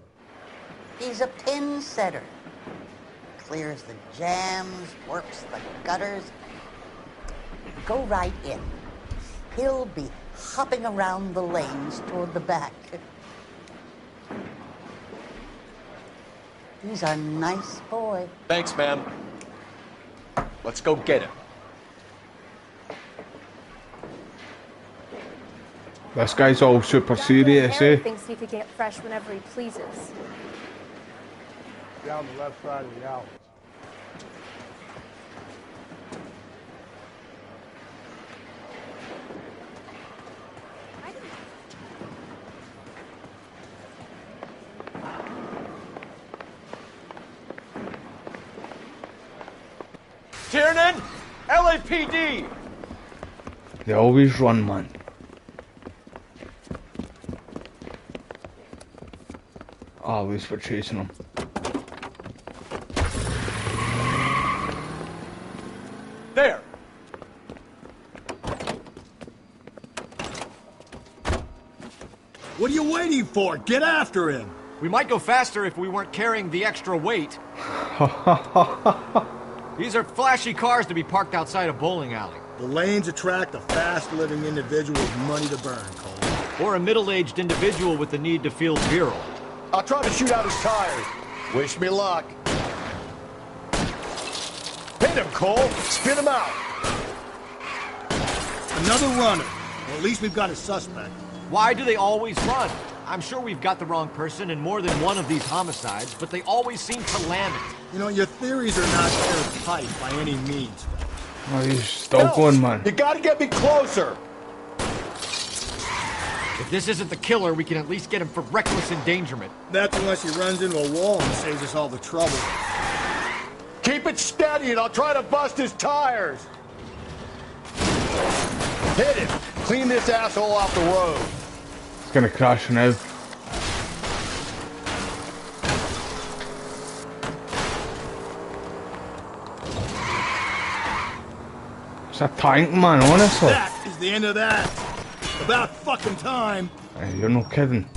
He's a pin setter. Clears the jams, works the gutters. Go right in. He'll be hopping around the lanes toward the back. He's a nice boy. Thanks, ma'am. Let's go get him. This guy's all super serious, Harry eh? thinks he could get fresh whenever he pleases. Down the left side of the alley. Tiernan! LAPD! They always run, man. Ah, at least we're chasing them. There! What are you waiting for? Get after him! We might go faster if we weren't carrying the extra weight. These are flashy cars to be parked outside a bowling alley. The lanes attract a fast-living individual with money to burn, Cole. Or a middle-aged individual with the need to feel virile. I'll try to shoot out his tires. Wish me luck. Hit him, Cole. Spit him out. Another runner. Well, at least we've got a suspect. Why do they always run? I'm sure we've got the wrong person in more than one of these homicides, but they always seem to land it. You know, your theories are not airtight by any means, Phelps. Oh, he's still going, man. You gotta get me closer. If this isn't the killer, we can at least get him for reckless endangerment. That's unless he runs into a wall and saves us all the trouble. Keep it steady and I'll try to bust his tires. Hit him. Clean this asshole off the road. It's gonna crash now. It's a tank, man, honestly. That is the end of that. About fucking time. Hey, you're no kidding.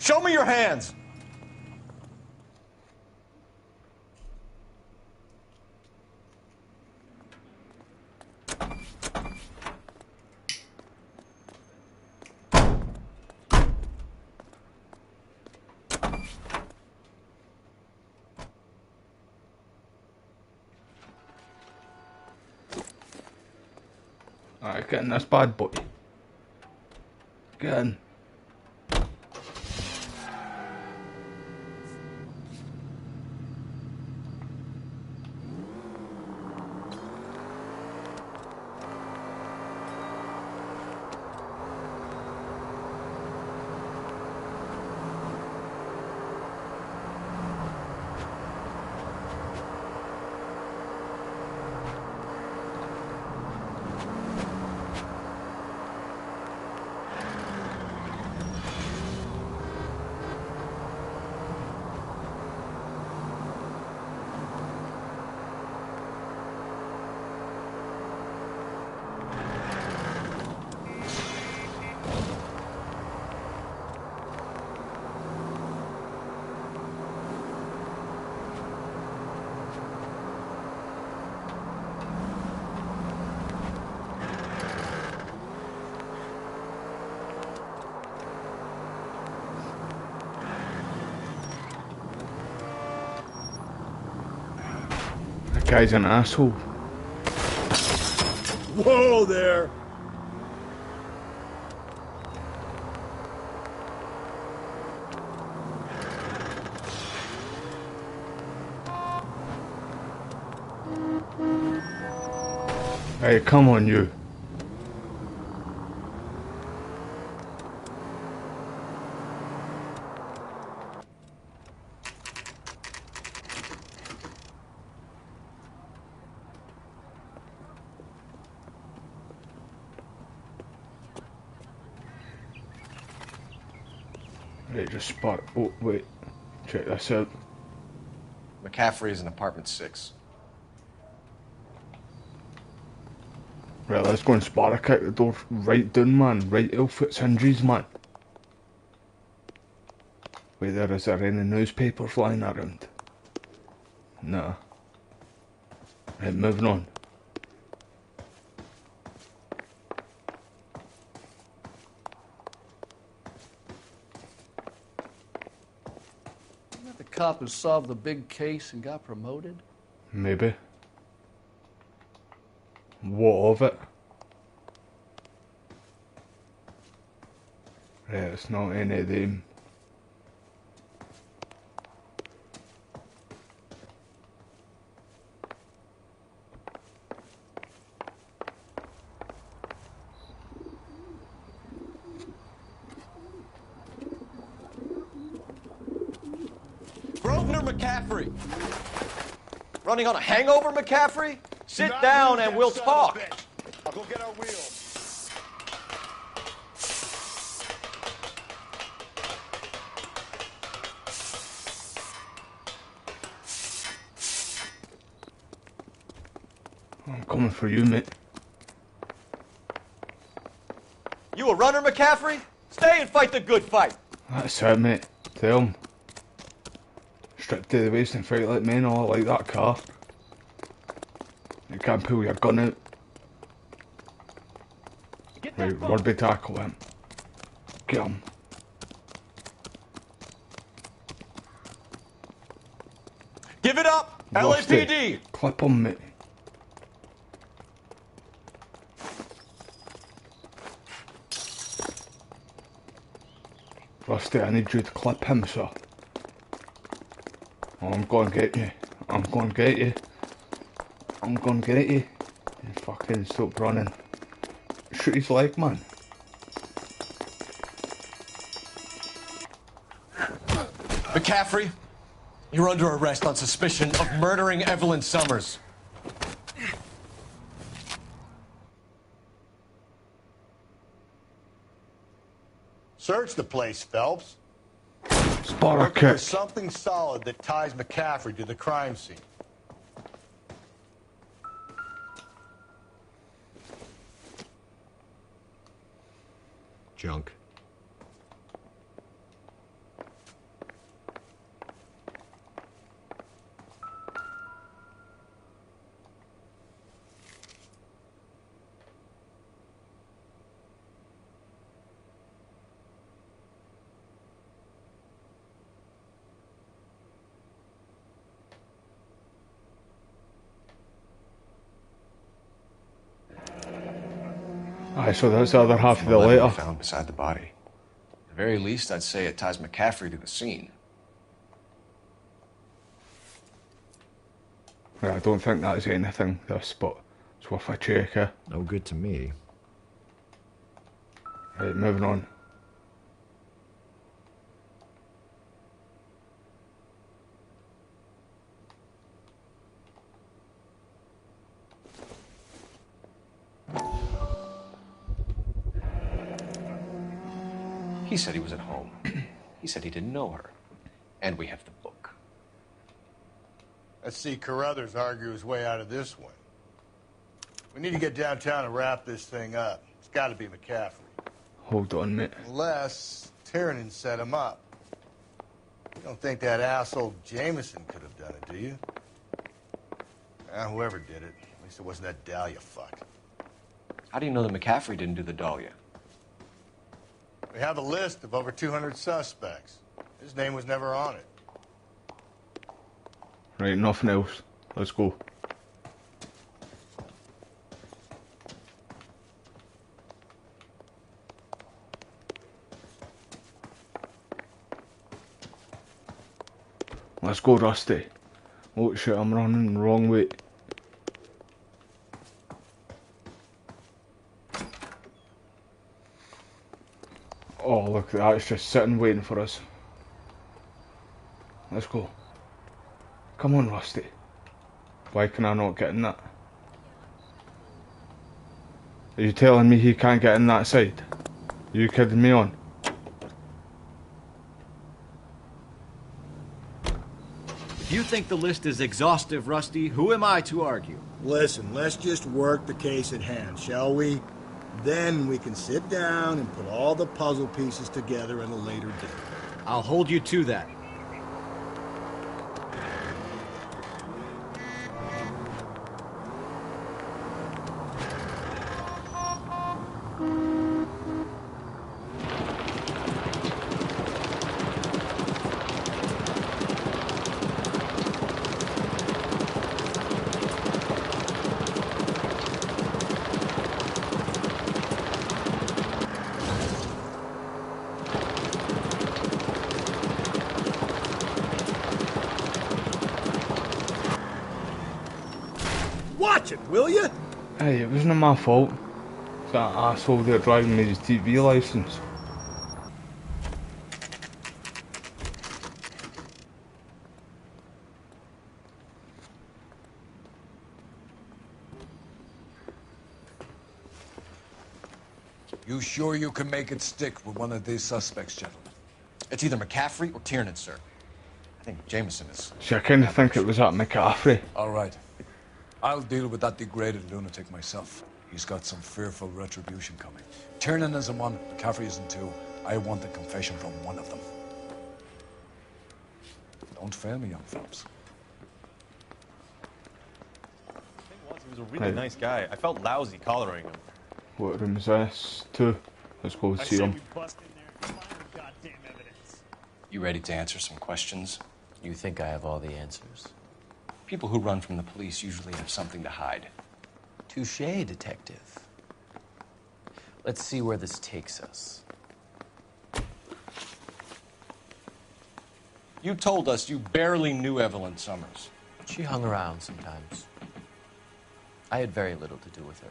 Show me your hands! Alright, get in this bad boy. Get in. That guy's an asshole. Whoa there! Hey, come on, you. Right, just spot. Oh, wait. Check this out. McCaffrey is in apartment 6. Right, let's go and spot a kick the door right down, man. Right off its hinges, man. Wait there, is there any newspapers lying around? Nah. Right, moving on. Isn't that the cop who solved the big case and got promoted? Maybe. What of it? Right, it's not any of them. Grosvenor McCaffrey! Running on a hangover, McCaffrey? Sit down and we'll talk. I'll go get our wheel. I'm coming for you, mate. You a runner, McCaffrey? Stay and fight the good fight. That's it, mate. Tell him. Stripped to the waist and fight like men. Oh, I like that car. You can't pull your gun out. Right, rugby tackle him. Get him. Give it up, Rusty. LAPD. Clip him, mate. Rusty, I need you to clip him, sir. Oh, I'm going to get you. I'm going to get you. I'm going to get you. You fucking stop running. Shoot his leg, man. McCaffrey, you're under arrest on suspicion of murdering Evelyn Summers. Search the place, Phelps. Spot a Look for kick. something solid that ties McCaffrey to the crime scene. Junk. Aye, so that's the other half of the letter letter. found beside the body. At the very least, I'd say it ties McCaffrey to the scene. Right, I don't think that's anything, this, but it's worth a check, eh? No good to me. Right, moving on. He said he was at home. He said he didn't know her. And we have the book. Let's see Carruthers argue his way out of this one. We need to get downtown and wrap this thing up. It's got to be McCaffrey. Hold on, mate. Unless Tiernan set him up. You don't think that asshole Jameson could have done it, do you? Whoever did it. At least it wasn't that Dahlia fuck. How do you know that McCaffrey didn't do the Dahlia? We have a list of over 200 suspects. His name was never on it. Right, nothing else. Let's go. Let's go, Rusty. Oh shit, I'm running the wrong way. Oh, look at that, it's just sitting waiting for us. Let's go. Come on, Rusty. Why can I not get in that? Are you telling me he can't get in that side? Are you kidding me on? If you think the list is exhaustive, Rusty, who am I to argue? Listen, let's just work the case at hand, shall we? Then we can sit down and put all the puzzle pieces together at a later date. I'll hold you to that. Watch it, will you? Hey, it wasn't my fault. It's that asshole there driving me his TV license. You sure you can make it stick with one of these suspects, gentlemen? It's either McCaffrey or Tiernan, sir. I think Jameson is... See, I kind of think it was that McCaffrey. All right. I'll deal with that degraded lunatic myself. He's got some fearful retribution coming. Tiernan isn't one, McCaffrey isn't two. I want a confession from one of them. Don't fail me, young Phelps. He was a really nice guy. I felt lousy collaring him. What room is this? 2. Let's go see him. You ready to answer some questions? You think I have all the answers? People who run from the police usually have something to hide. Touché, detective. Let's see where this takes us. You told us you barely knew Evelyn Summers. She hung around sometimes. I had very little to do with her.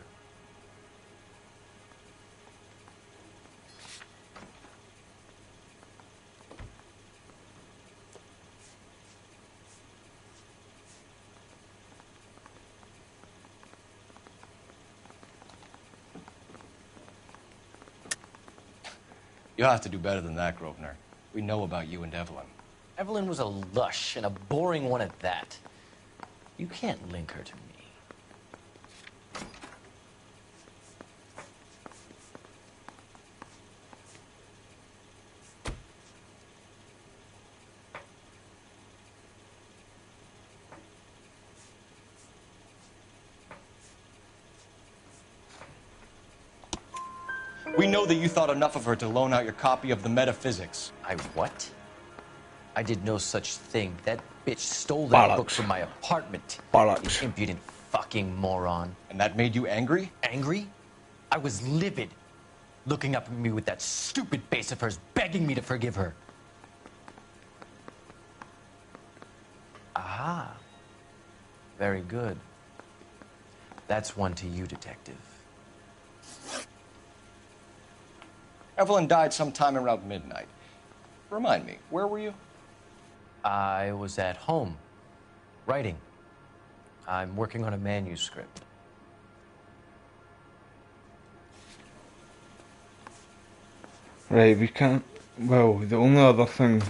You'll have to do better than that, Grosvenor. We know about you and Evelyn. Evelyn was a lush, and a boring one at that. You can't link her to me. We know that you thought enough of her to loan out your copy of the Metaphysics. I what? I did no such thing. That bitch stole that book from my apartment. Bollocks. You impudent fucking moron. And that made you angry? Angry? I was livid. Looking up at me with that stupid face of hers, begging me to forgive her. Aha. Very good. That's one to you, detective. Evelyn died sometime around midnight. Remind me, where were you? I was at home, writing. I'm working on a manuscript. Right, we can't... Well, the only other thing...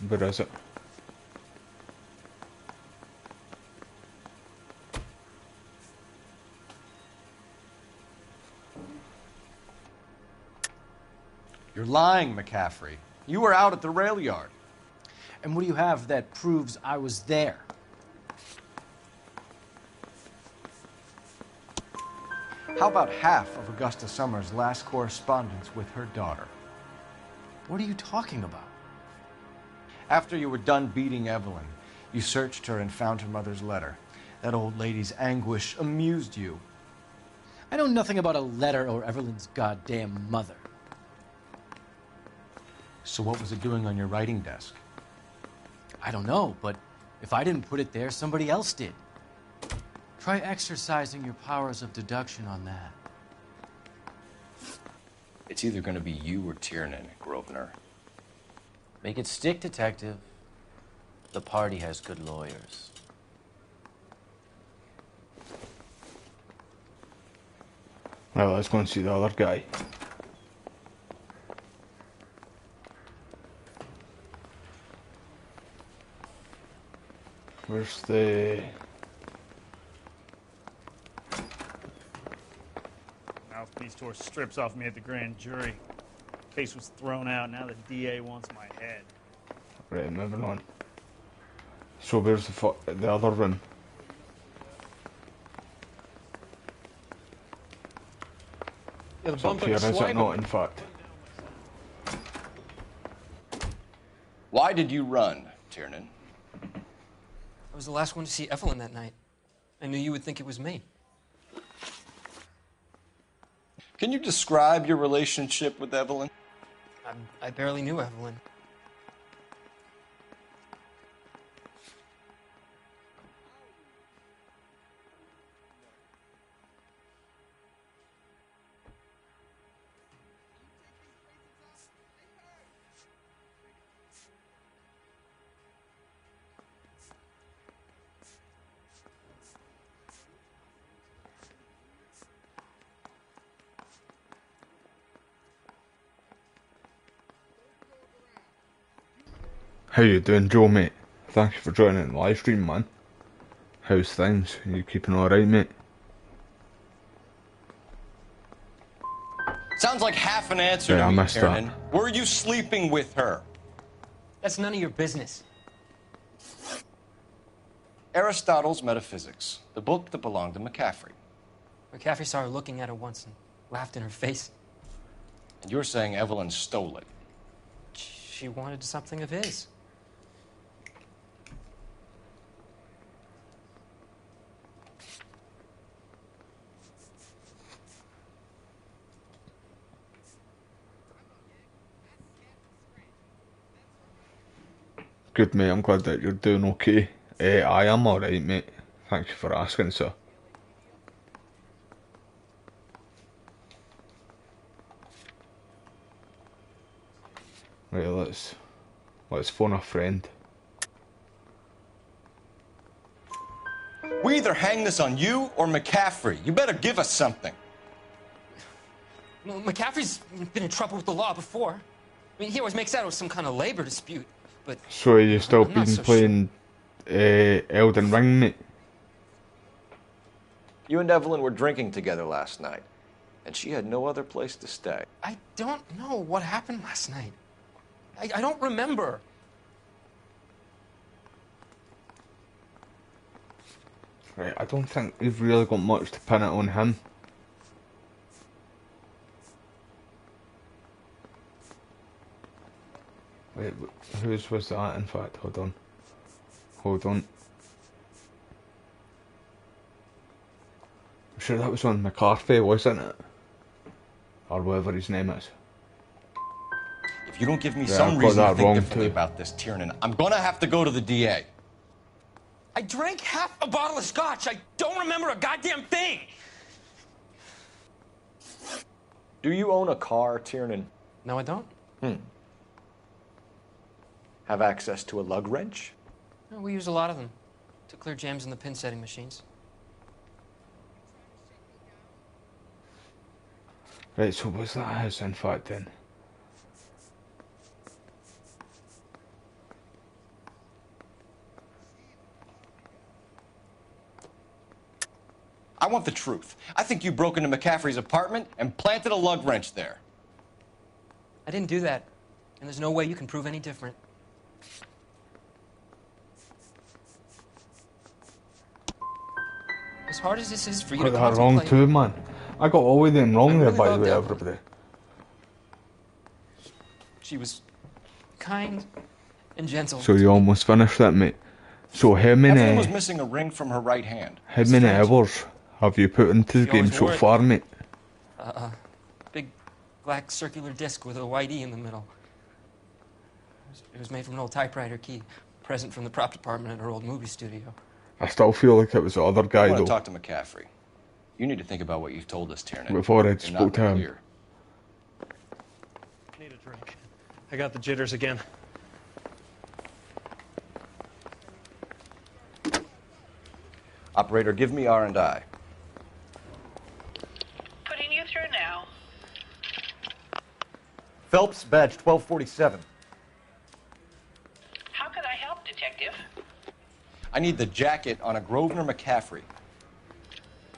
Where is it? You're lying, McCaffrey. You were out at the rail yard. And what do you have that proves I was there? How about half of Augusta Summers' last correspondence with her daughter? What are you talking about? After you were done beating Evelyn, you searched her and found her mother's letter. That old lady's anguish amused you. I know nothing about a letter or Evelyn's goddamn mother. So what was it doing on your writing desk? I don't know, but if I didn't put it there, somebody else did. Try exercising your powers of deduction on that. It's either going to be you or Tiernan, Grosvenor. Make it stick, detective. The party has good lawyers. Well, let's go and see the other guy. Where's the... Mouthpiece tore strips off me at the grand jury. Case was thrown out. Now the DA wants my head. Right, moving on. So where's the other room? Yeah, It's up here, is it not, in fact? Why did you run, Tiernan? I was the last one to see Evelyn that night. I knew you would think it was me. Can you describe your relationship with Evelyn? I barely knew Evelyn. How you doing, Joe, mate? Thank you for joining the live stream, man. How's things? Are you keeping alright, mate? Sounds like half an answer Yeah, to I me, missed that. Tiernan. Were you sleeping with her? That's none of your business. Aristotle's Metaphysics, the book that belonged to McCaffrey. McCaffrey saw her looking at her once and laughed in her face. And you're saying Evelyn stole it? She wanted something of his. Good, mate. I'm glad that you're doing okay. I am alright, mate. Thank you for asking, sir. Right, let's phone a friend. We either hang this on you or McCaffrey. You better give us something. Well, McCaffrey's been in trouble with the law before. I mean, he always makes out it was some kind of labor dispute, but... So you still I'm not been so playing Elden Ring, mate? You and Evelyn were drinking together last night, and she had no other place to stay. I don't know what happened last night. I don't remember. Right, I don't think we've really got much to pin it on him. Wait, whose was that, in fact? Hold on. Hold on. I'm sure that was on McCarthy, wasn't it? Or whatever his name is. If you don't give me Yeah, some I've got reason to that think wrong differently too. about this, Tiernan, I'm gonna have to go to the DA. I drank half a bottle of scotch. I don't remember a goddamn thing. Do you own a car, Tiernan? No, I don't. Have access to a lug wrench? No, we use a lot of them to clear jams in the pin setting machines. Right, so was that his, in fact, then? I want the truth. I think you broke into McCaffrey's apartment and planted a lug wrench there. I didn't do that, and there's no way you can prove any different. As hard as this is for you Got to that wrong contemplate, too, man. I got all of them wrong there, really by the loved way, Evelyn. everybody. she was kind and gentle. So you almost finished that, mate. So how Evelyn many, was missing a ring from her right hand. how many hours have you put into the She game always so wore it. far, mate? Big black circular disc with a white E in the middle. It was made from an old typewriter key, a present from the prop department at our old movie studio. I still feel like it was the other I guy, want though. to talk to McCaffrey. You need to think about what you've told us, Tiernan. We've already You're not spoke to him. clear. Need a drink. I got the jitters again. Operator, give me R&I. Putting you through now. Phelps, badge 1247. How could I help, Detective? I need the jacket on a Grosvenor McCaffrey.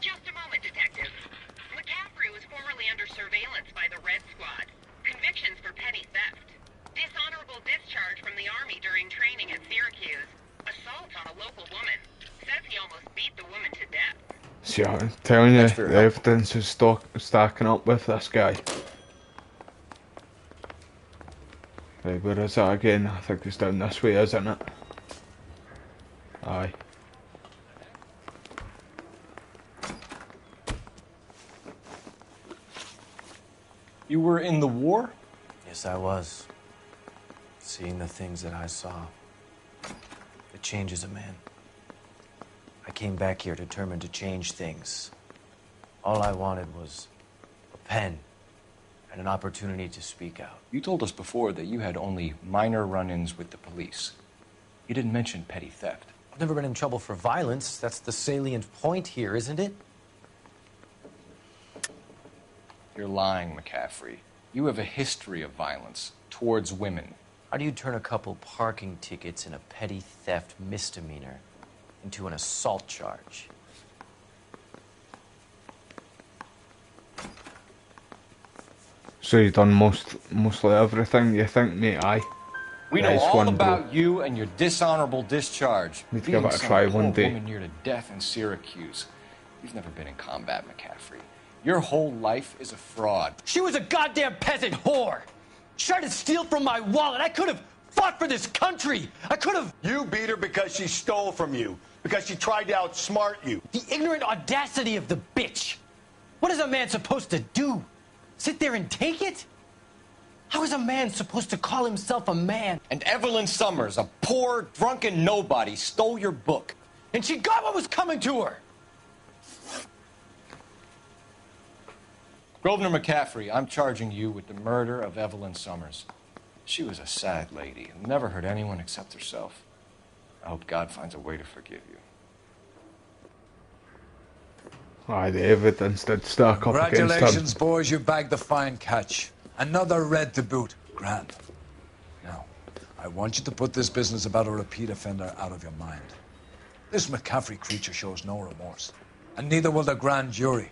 Just a moment, Detective. McCaffrey was formerly under surveillance by the Red Squad. Convictions for petty theft. Dishonorable discharge from the Army during training at Syracuse. Assault on a local woman. Says he almost beat the woman to death. See, I'm telling you, Thanks for your the help. evidence is stacking up with this guy. Right, where is that again? I think it's down this way, isn't it? Aye. You were in the war? Yes, I was. Seeing the things that I saw, it changes a man. I came back here determined to change things. All I wanted was a pen and an opportunity to speak out. You told us before that you had only minor run-ins with the police. You didn't mention petty theft. I've never been in trouble for violence. That's the salient point here, isn't it? You're lying, McCaffrey. You have a history of violence towards women. How do you turn a couple parking tickets and a petty theft misdemeanor into an assault charge? So you've done mostly everything, you think, mate? Aye. We know Nice all one, bro. about you and your dishonorable discharge. Need to Being give it a some try poor one day. woman near to death in Syracuse. You've never been in combat, McCaffrey. Your whole life is a fraud. She was a goddamn peasant whore. She tried to steal from my wallet. I could have fought for this country. I could have. You beat her because she stole from you, because she tried to outsmart you. The ignorant audacity of the bitch. What is a man supposed to do? Sit there and take it? How is a man supposed to call himself a man? And Evelyn Summers, a poor, drunken nobody, stole your book. And she got what was coming to her. Grosvenor McCaffrey, I'm charging you with the murder of Evelyn Summers. She was a sad lady and never hurt anyone except herself. I hope God finds a way to forgive you. Aye, the evidence did stack up against him. Congratulations, boys, you bagged the fine catch. Another red to boot. Grand. Now, I want you to put this business about a repeat offender out of your mind. This McCaffrey creature shows no remorse, and neither will the grand jury.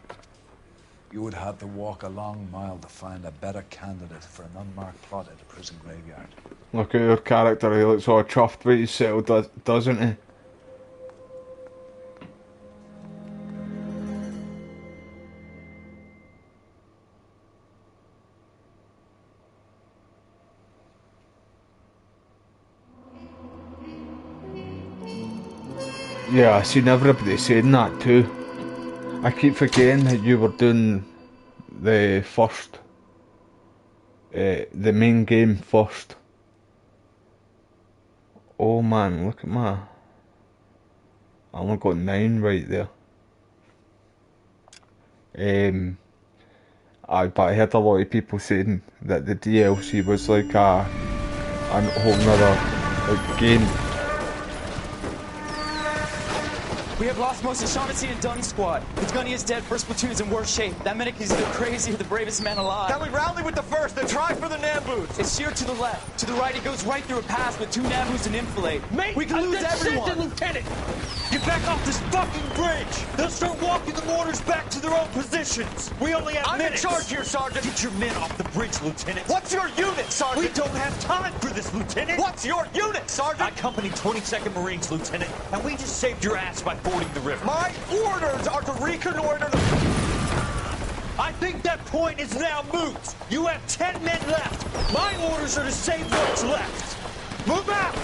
You would have to walk a long mile to find a better candidate for an unmarked plot at a prison graveyard. Look at your character, he looks all chuffed with his settled, doesn't he? Yeah, I seen everybody saying that too. I keep forgetting that you were doing the first, the main game first. Oh man, look at my... I only got 9 right there. But I heard a lot of people saying that the DLC was like a whole nother like game. We have lost most of Shaughnessy and Dunn's squad. The gunny is dead, first platoon's in worse shape. That medic is either crazy or the bravest man alive. Can we rally with the first and try for the Nambus? It's sheer to the left. To the right, it goes right through a pass with 2 Nambus and enfilade. Mate, we can lose everyone. Lieutenant! Get back off this fucking bridge! They'll start walking the mortars back to their own positions. We only have minutes. I'm in charge here, Sergeant. Get your men off the bridge, Lieutenant. What's your unit, Sergeant? We don't have time for this, Lieutenant. What's your unit, Sergeant? I company 22nd Marines, Lieutenant, and we just saved your ass by fording the river. My orders are to reconnoiter the... I think that point is now moot. You have 10 men left. My orders are to save what's left. Move out!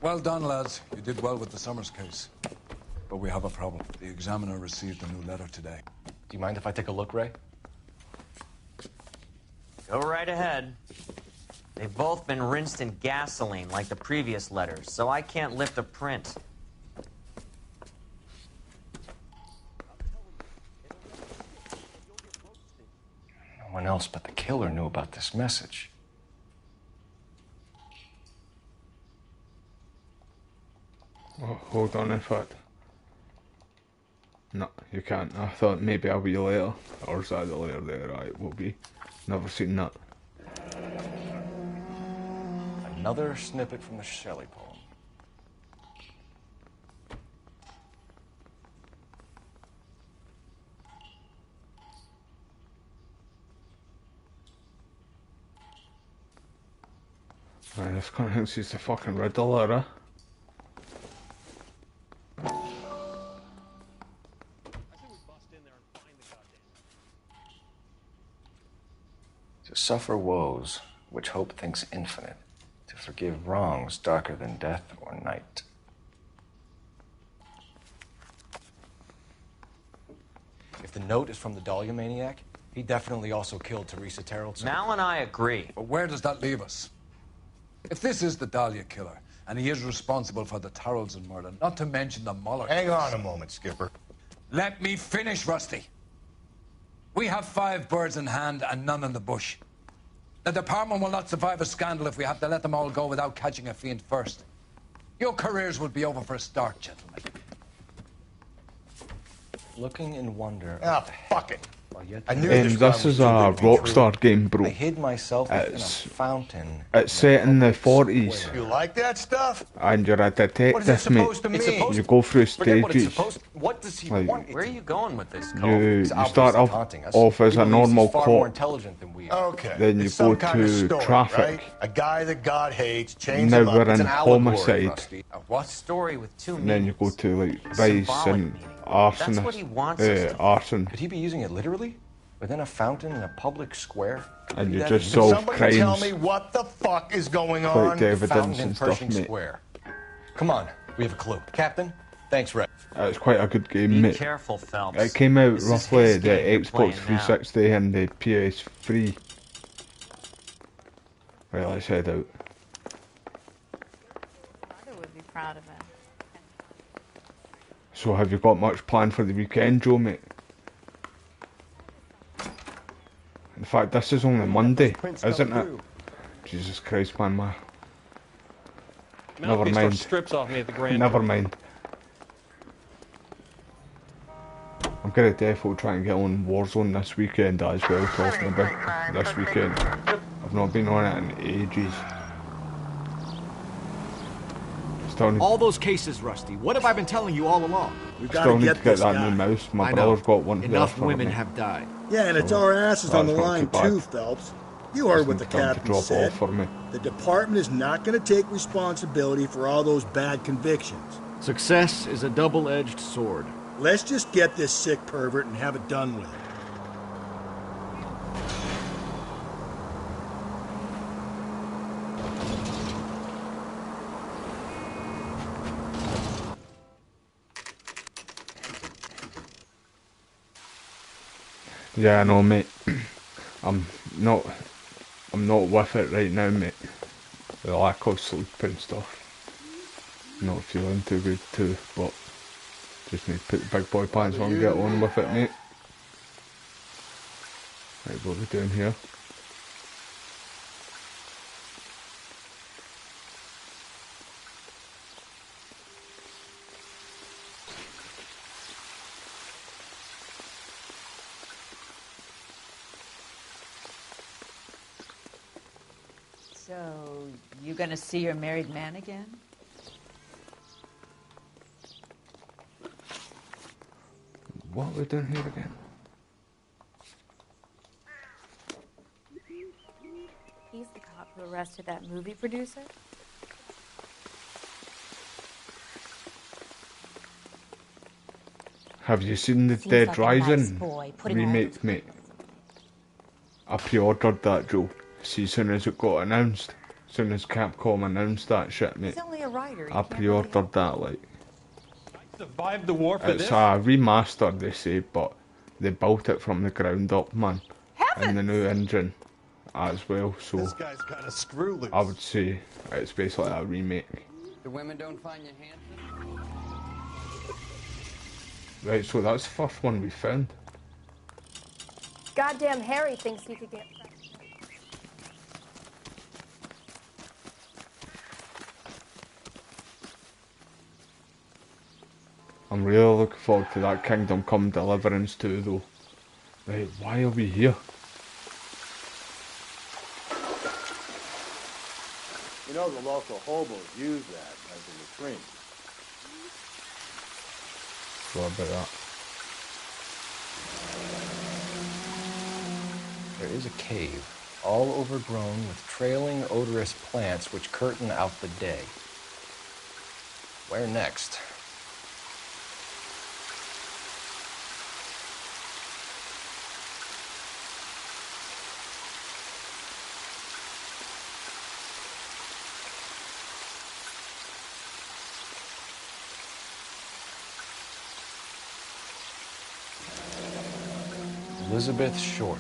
Well done, lads. You did well with the Summers case. But we have a problem. The examiner received a new letter today. Do you mind if I take a look, Ray? Go right ahead. They've both been rinsed in gasoline like the previous letters, so I can't lift a print. No one else but the killer knew about this message. Oh, hold on, in fact. No, you can't. I thought maybe a wee later. Or is that the later there? Right, will be. Never seen that. Another snippet from the Shelley poem. Right, this kind of thinks he's the fucking Riddler, eh? To suffer woes which hope thinks infinite, to forgive wrongs darker than death or night. If the note is from the Dahlia maniac, he definitely also killed Teresa Terrellson. Mal and I agree. But where does that leave us? If this is the Dahlia killer, and he is responsible for the Tarrelson murder, not to mention the Muller Hang case. on a moment, Skipper. Let me finish, Rusty. We have 5 birds in hand and none in the bush. The department will not survive a scandal if we have to let them all go without catching a fiend first. Your careers will be over for a start, gentlemen. Looking in wonder. Ah, fuck it. I knew This is a Rockstar game, bro. I hid myself within a fountain. It's set in the 40s. You like that stuff? And you're a detective, What is it supposed mate. to mean? You go through Forget what it's stages. supposed. What does he Like, want? Where are you going with this, Cole? You He's start obviously taunting us. off as He a believes normal he's far more cop. intelligent than we are. Okay. Then you It's go some kind of to story, traffic. right? A guy that God hates, chains Now him we're up. in It's an allegory, homicide. Rusty. What story with two And then you go to like vice Symbolic and meaning. arson. That's what he wants us to- Arson. Could he be using it literally? Within a fountain in a public square? And you That just is- solve Somebody crimes. tell me what the fuck is going Collect on? evidence Fountain in and stuff, Pershing mate. Square. Come on, we have a clue. Captain, thanks, Red. It's quite a good game, Be mate. careful, Phelps. It came out This is roughly his the game you're Xbox playing now. 360 and the PS3. Right, let's head out. Mother would be proud of him. So have you got much planned for the weekend, Joe, mate? In fact, this is only Monday, isn't it? Jesus Christ, man, Never Mouthpiece mind. tore strips off me at the grand. Never mind. I'm gonna definitely try and get on Warzone this weekend as well, talking about this weekend. I've not been on it in ages. Still need, All those cases, Rusty. What have I been telling you all along? We've still got to need get to get this that guy. new mouse. My I know. brother's got one. Enough there for women me. have died. Yeah, and it's So, our asses on the that's not line too bad. too, Phelps. You heard Just what the need to get him to captain drop said. off for me. The department is not going to take responsibility for all those bad convictions. Success is a double-edged sword. Let's just get this sick pervert and have it done with. Yeah, I know, mate. I'm not with it right now, mate. The lack of sleep and stuff. Not feeling too good too, but just need to put the big boy pants on and get on with it, mate. Right, what are we doing here? So, you gonna see your married man again? What are we doing here again? He's the cop who arrested that movie producer. Have you seen the Seems Dead like a nice Rising boy, putting all remake, mate? I pre-ordered that, Joe. See, as soon as it got announced, as soon as Capcom announced that shit, mate, He's only a writer. I pre-ordered that, like. Survived the war for It's this? a remaster, they say, but they built it from the ground up, man. And the new engine as well, so This guy's got a screw loose. I would say it's basically a remake. The women don't find you handsome? Right, so that's the first one we found. Goddamn Harry thinks he could get. I'm really looking forward to that Kingdom Come Deliverance 2 though. Right, why are we here? You know the local hobos use that as a latrine. What about that? There is a cave, all overgrown with trailing, odorous plants which curtain out the day. Where next? Elizabeth Short,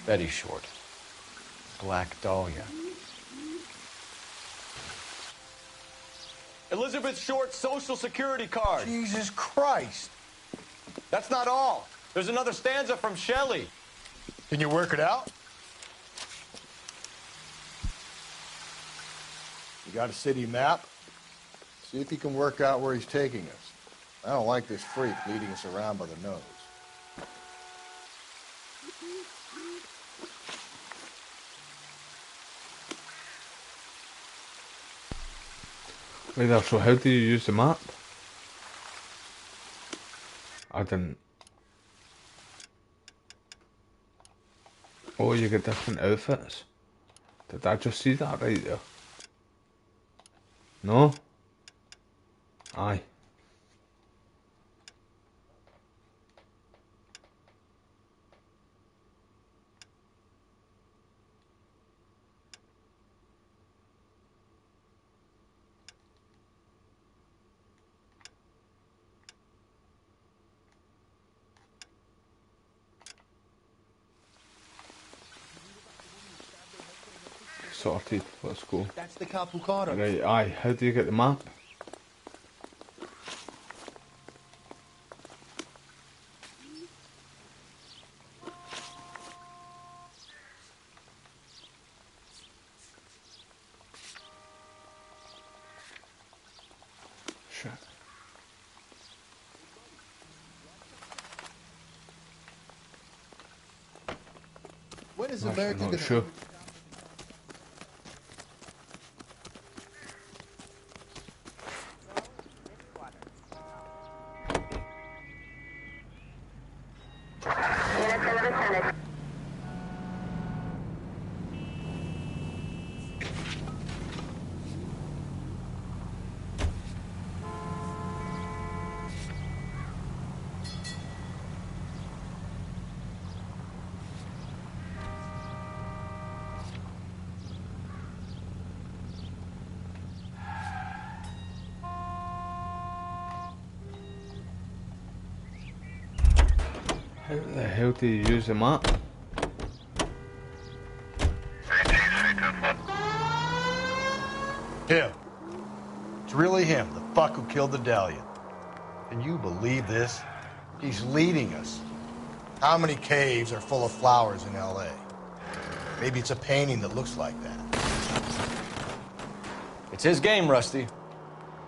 Betty Short, Black Dahlia. Elizabeth Short's social security card. Jesus Christ. That's not all. There's another stanza from Shelley. Can you work it out? You got a city map? See if you can work out where he's taking us. I don't like this freak leading us around by the nose. Wait there, so how do you use the map? I didn't. Oh, you get different outfits. Did I just see that right there? No? Aye. Sorted, let's go. That's the cop who caught him. Right, aye, how do you get the map? Shit. When is Actually, America not gonna... sure. How the hell do you use the map? Him. It's really him, the fuck who killed the Dahlia. Can you believe this? He's leading us. How many caves are full of flowers in L.A.? Maybe it's a painting that looks like that. It's his game, Rusty.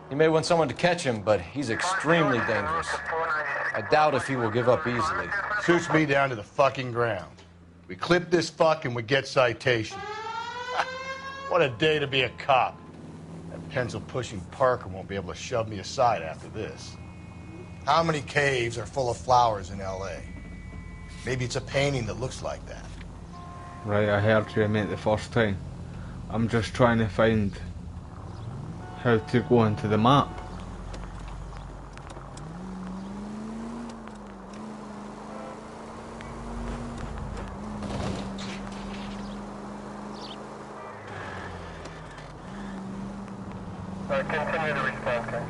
He may want someone to catch him, but he's extremely dangerous. I doubt if he will give up easily. Suits me down to the fucking ground. We clip this fuck and we get citation. What a day to be a cop. That pencil-pushing Parker won't be able to shove me aside after this. How many caves are full of flowers in L.A.? Maybe it's a painting that looks like that. Right, I heard you meant the first time. I'm just trying to find how to go into the map. Continue the response, okay?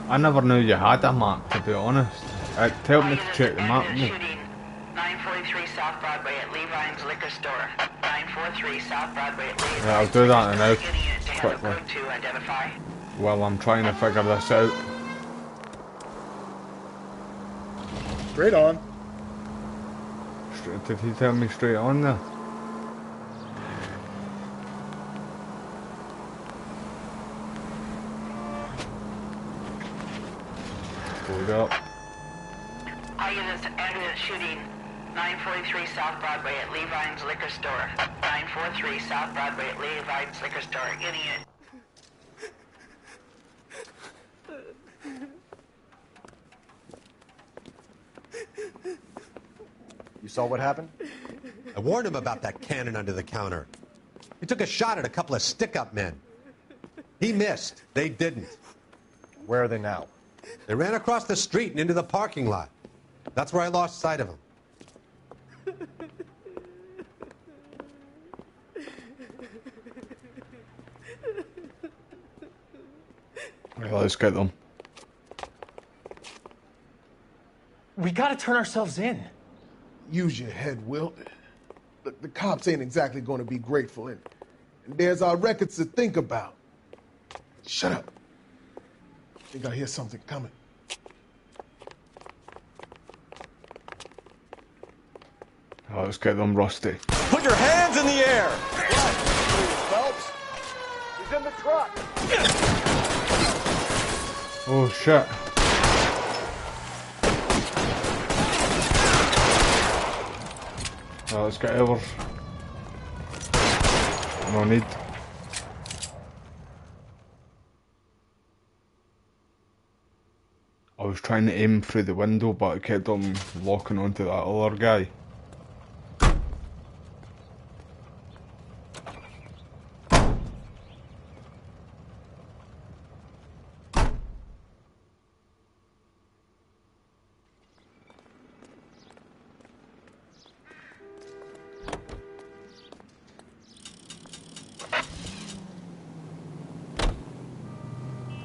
I never knew you had a map, to be honest. Tell me to check the map. 943 South Broadway at Levine's Liquor Store. 943 South Broadway at Levine's. Right, I'll do that now, To quickly. code to identify. While I'm trying to figure this out. Straight on. Did he tell me straight on there? Hold up. All units enter the shooting. 943 South Broadway at Levine's Liquor Store. 943 South Broadway at Levine's Liquor Store. Any unit. You saw what happened? I warned him about that cannon under the counter. He took a shot at a couple of stick-up men. He missed. They didn't. Where are they now? They ran across the street and into the parking lot. That's where I lost sight of them. Right, let's get them. We gotta turn ourselves in. Use your head, Will. The cops ain't exactly going to be grateful. And there's our records to think about. Shut up. I think I hear something coming. Oh, let's get them rusty. Put your hands in the air! Phelps? He's in the truck. Oh shit. Oh, let's get ours. No need. I was trying to aim through the window, but I kept on locking onto that other guy.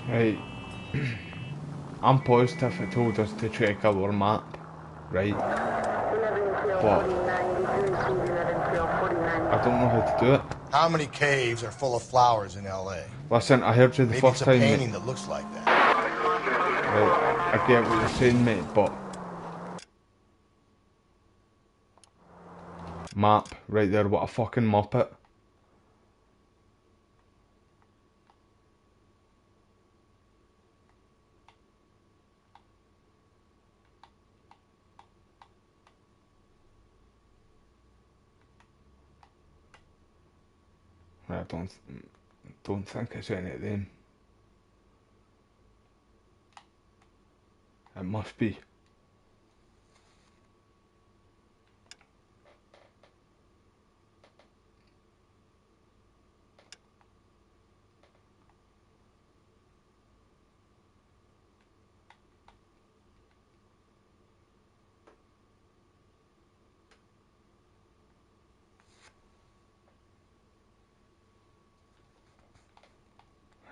Right. I'm positive it told us to check our map, right? But I don't know how to do it. How many caves are full of flowers in L.A.? Listen, I heard you the Maybe first it's a time, painting mate. that looks like that. Right, I get what you're saying, mate, but... Map, right there, what a fucking muppet. I don't think it's any of them. It must be.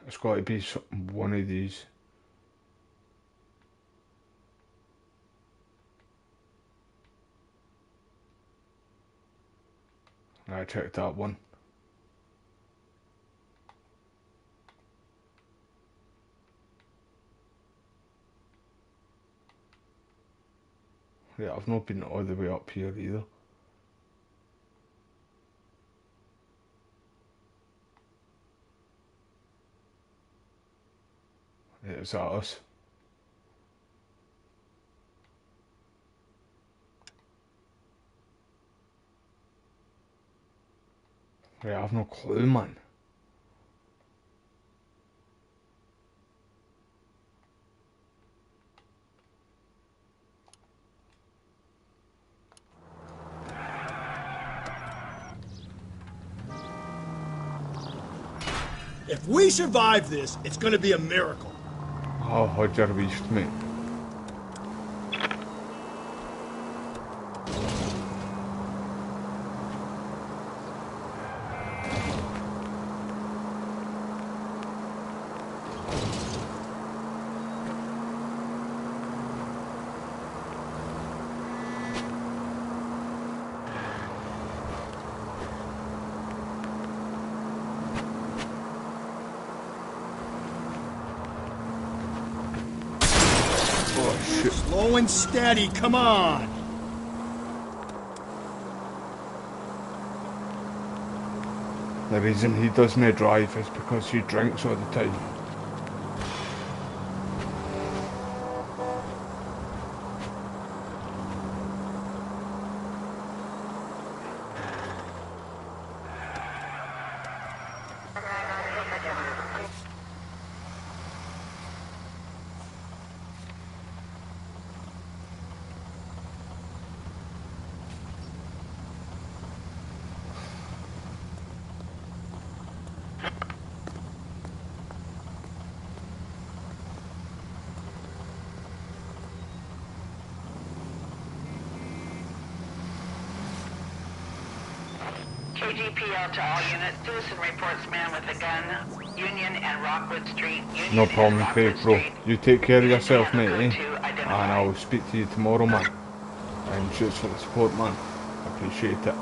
It's got to be one of these. I checked that one. Yeah, I've not been all the way up here either. Yeah, is that us? Yeah, I've no clue, man. If we survive this, it's gonna be a miracle. Oh, Hodger reached me. Slow and steady, come on! The reason he doesn't drive is because he drinks all the time. KGPL to all units. Citizen reports man with a gun. Union and Rockwood Street. Union No problem, and Craig, Rockwood bro. Street. You take care of yourself, mate, eh? And I'll speak to you tomorrow, man. And cheers for the support, man. I appreciate it.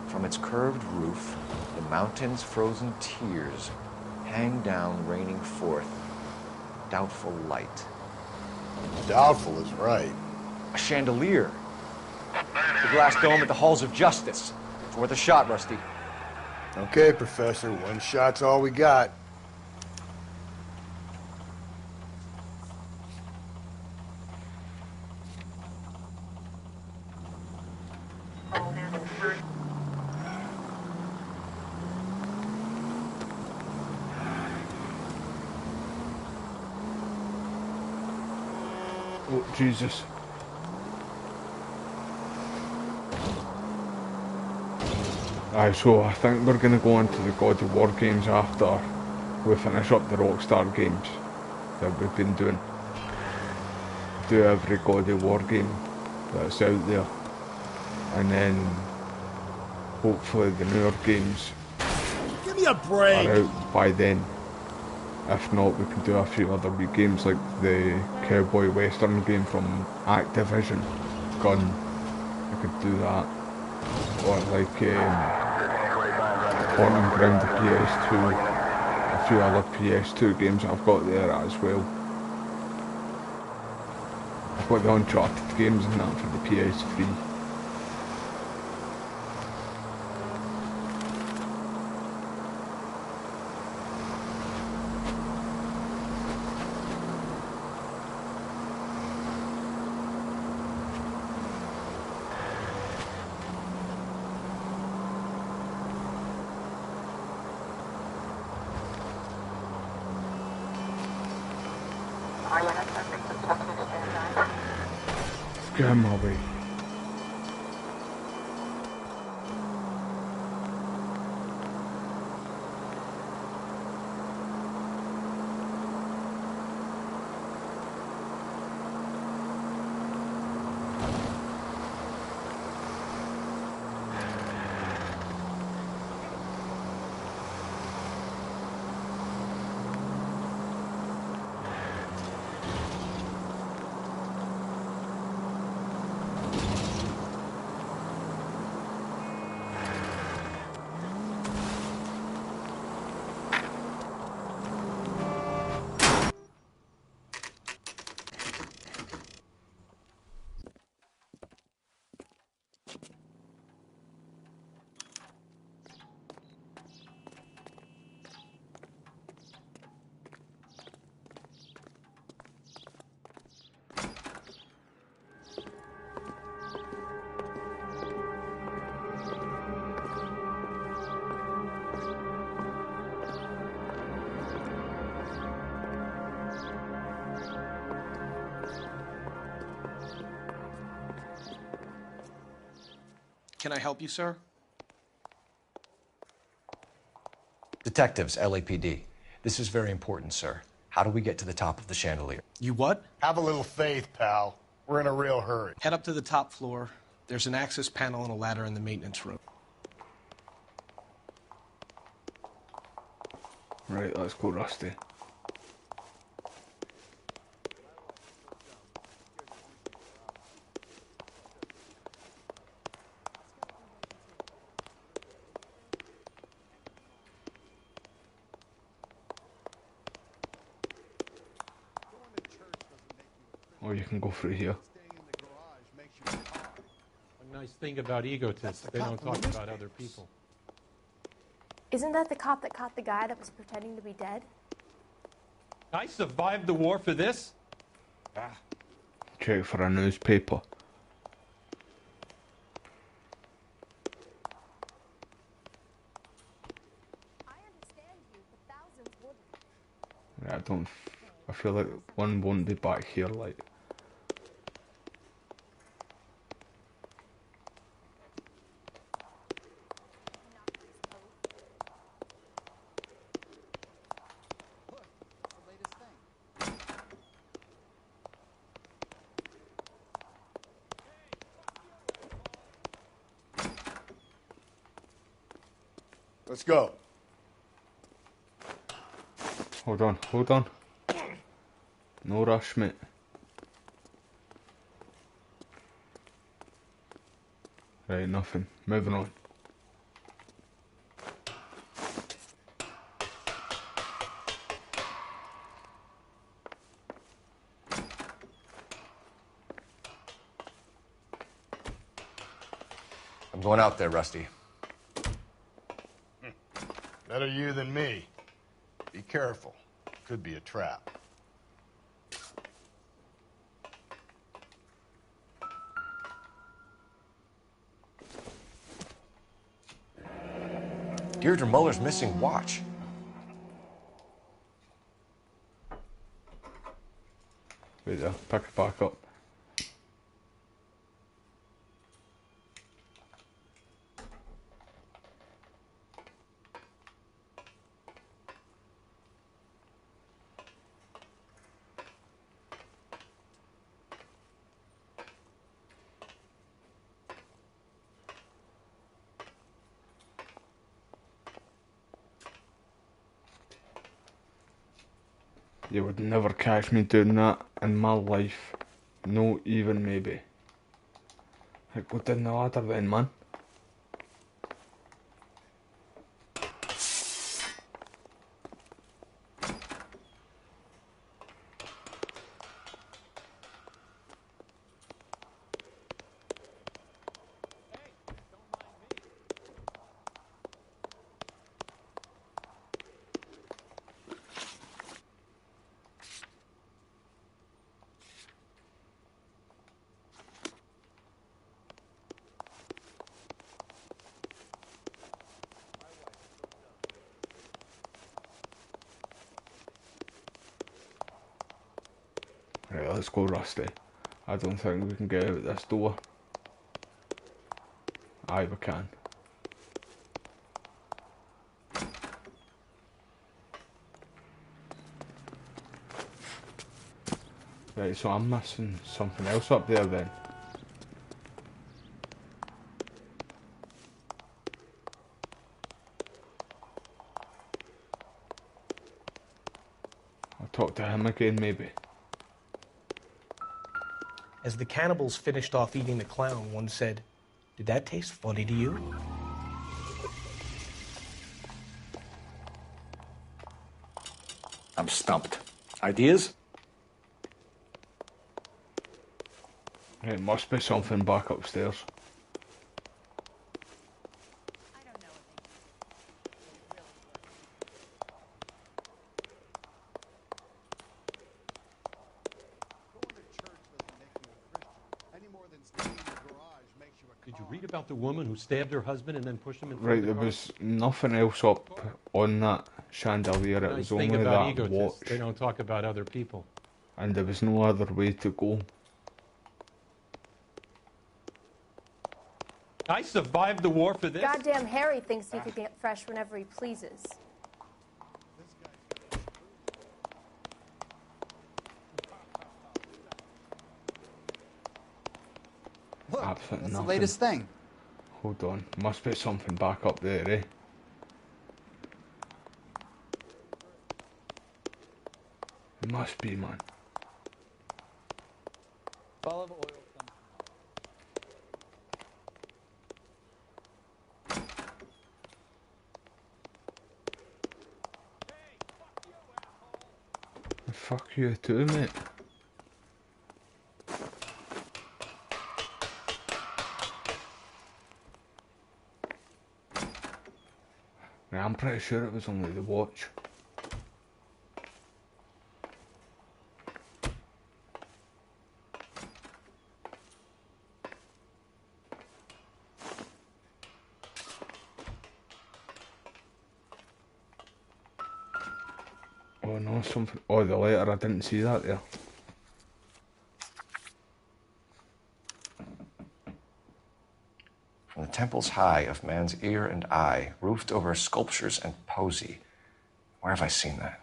From its curved roof, the mountain's frozen tears Hang down, raining forth. Doubtful light. Doubtful is right. A chandelier. The glass dome at the halls of justice. It's worth a shot, Rusty. Okay, Professor, one shot's all we got. Oh, Jesus. Aye, so I think we're going to go into the God of War games after we finish up the Rockstar games that we've been doing. Do every God of War game that's out there. And then hopefully the newer games Give me a break. are out by then. If not, we can do a few other wee games like the Cowboy Western game from Activision. Gun. We could do that. Or like Haunting Ground the PS2. A few other PS2 games I've got there as well. I've got the Uncharted games and that for the PS3. Get him away. Can I help you, sir? Detectives, LAPD. This is very important, sir. How do we get to the top of the chandelier? You what? Have a little faith, pal. We're in a real hurry. Head up to the top floor. There's an access panel and a ladder in the maintenance room. Right, let's go, Rusty. Or you can go through here. A nice thing about egotists, they don't talk about other people. Isn't that the cop that caught the guy that was pretending to be dead? I survived the war for this? Check for a newspaper. Yeah, I feel like one won't be back here, like. Let's go. Hold on, hold on. No rush, mate. Right, nothing. Moving on. I'm going out there, Rusty. Better you than me. Be careful. Could be a trap. Deirdre Muller's missing watch. Wait there, pick it back up. You would never catch me doing that in my life. No, even maybe. Like, go down the ladder then, man. Right, let's go, Rusty. I don't think we can get out this door. Aye, we can. Right, so I'm missing something else up there then. I'll talk to him again, maybe. As the cannibals finished off eating the clown, one said, "Did that taste funny to you?" I'm stumped. Ideas? It must be something back upstairs. Did you read about the woman who stabbed her husband and then pushed him in front Right, of the there car? was nothing else up on that chandelier. It Nice was thing only about that egotists, watch. they don't talk about other people. And there was no other way to go. I survived the war for this. Goddamn Harry thinks he can get fresh whenever he pleases. Look, absolutely that's nothing. the latest thing. Hold on, must be something back up there, eh? Must be, man. Ball of oil. Fuck you too, mate. Yeah, I'm pretty sure it was only the watch. Oh no, something. Oh, the letter, I didn't see that there. From the temples high of man's ear and eye, roofed over sculptures and poesy. Where have I seen that?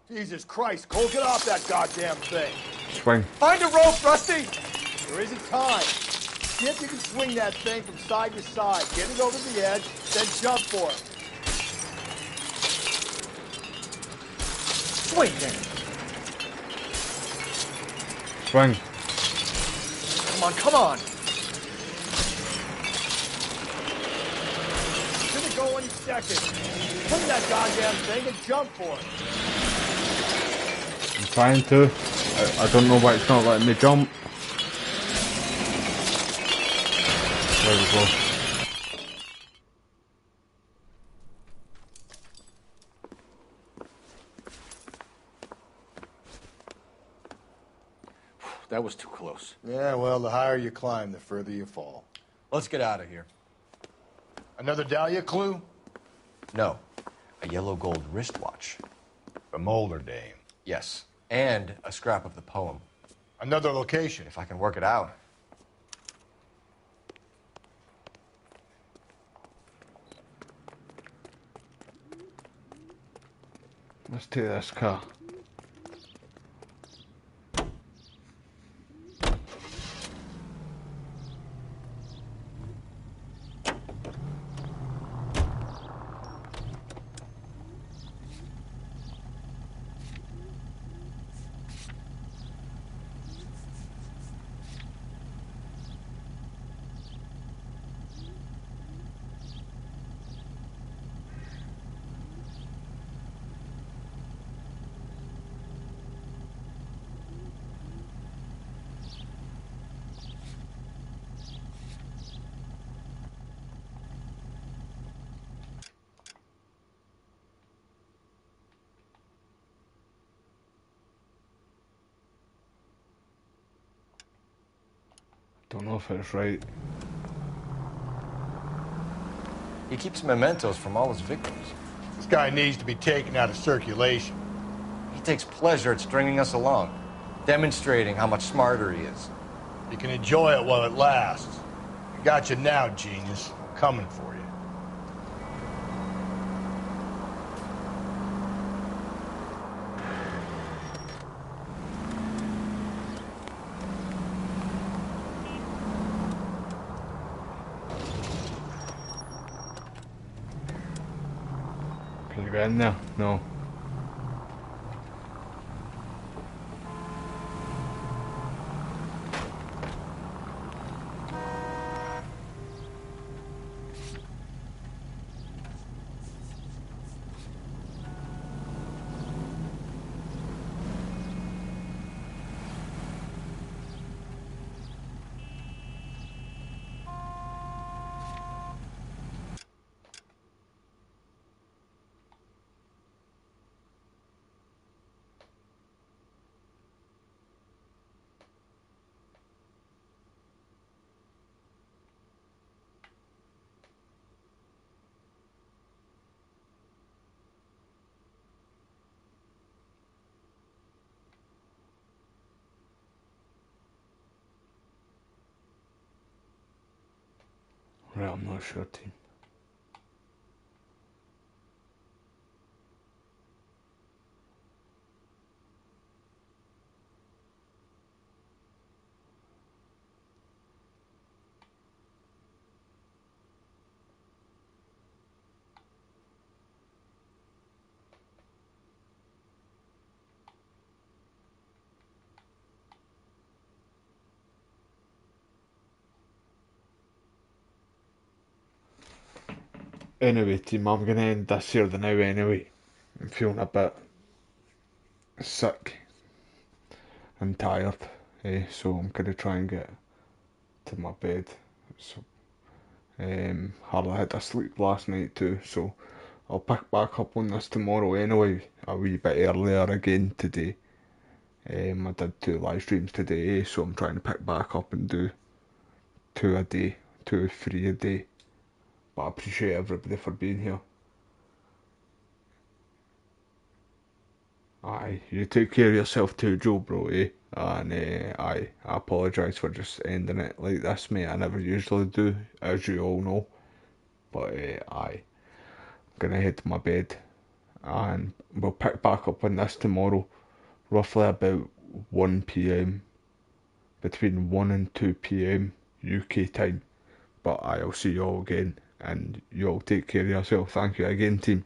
Jesus Christ, Cole, get off that goddamn thing. Swing. Find a rope, Rusty! There isn't time. See if you can swing that thing from side to side. Get it over the edge, then jump for it. Swing then. Swing. Come on, come on. It's gonna go any second. Swing that goddamn thing and jump for it. trying to. I don't know why it's not letting me jump. There we go. That was too close. Yeah, well, the higher you climb, the further you fall. Let's get out of here. Another Dahlia clue? No. A yellow gold wristwatch. The Molder dame. Yes. And a scrap of the poem. Another location. If I can work it out. Let's take this car. Don't know if it's right. He keeps mementos from all his victims. This guy needs to be taken out of circulation. He takes pleasure at stringing us along, demonstrating how much smarter he is. You can enjoy it while it lasts. I got you now, genius. I'm coming for you. Can you get in there? No. Right, I'm not sure, team. Anyway, team, I'm gonna end this here the now anyway. I'm feeling a bit sick and tired, so I'm gonna try and get to my bed. So, hardly had a sleep last night too, so I'll pick back up on this tomorrow anyway, a wee bit earlier again today. I did 2 live streams today, so I'm trying to pick back up and do 2 a day, 2 or 3 a day. But I appreciate everybody for being here. Aye, you take care of yourself too, Joe, bro, And I apologise for just ending it like this, mate. I never usually do, as you all know. But I'm gonna head to my bed, and we'll pick back up on this tomorrow, roughly about 1 PM, between 1 and 2 PM UK time. But I'll see you all again, and you all take care of yourself. Thank you again, team.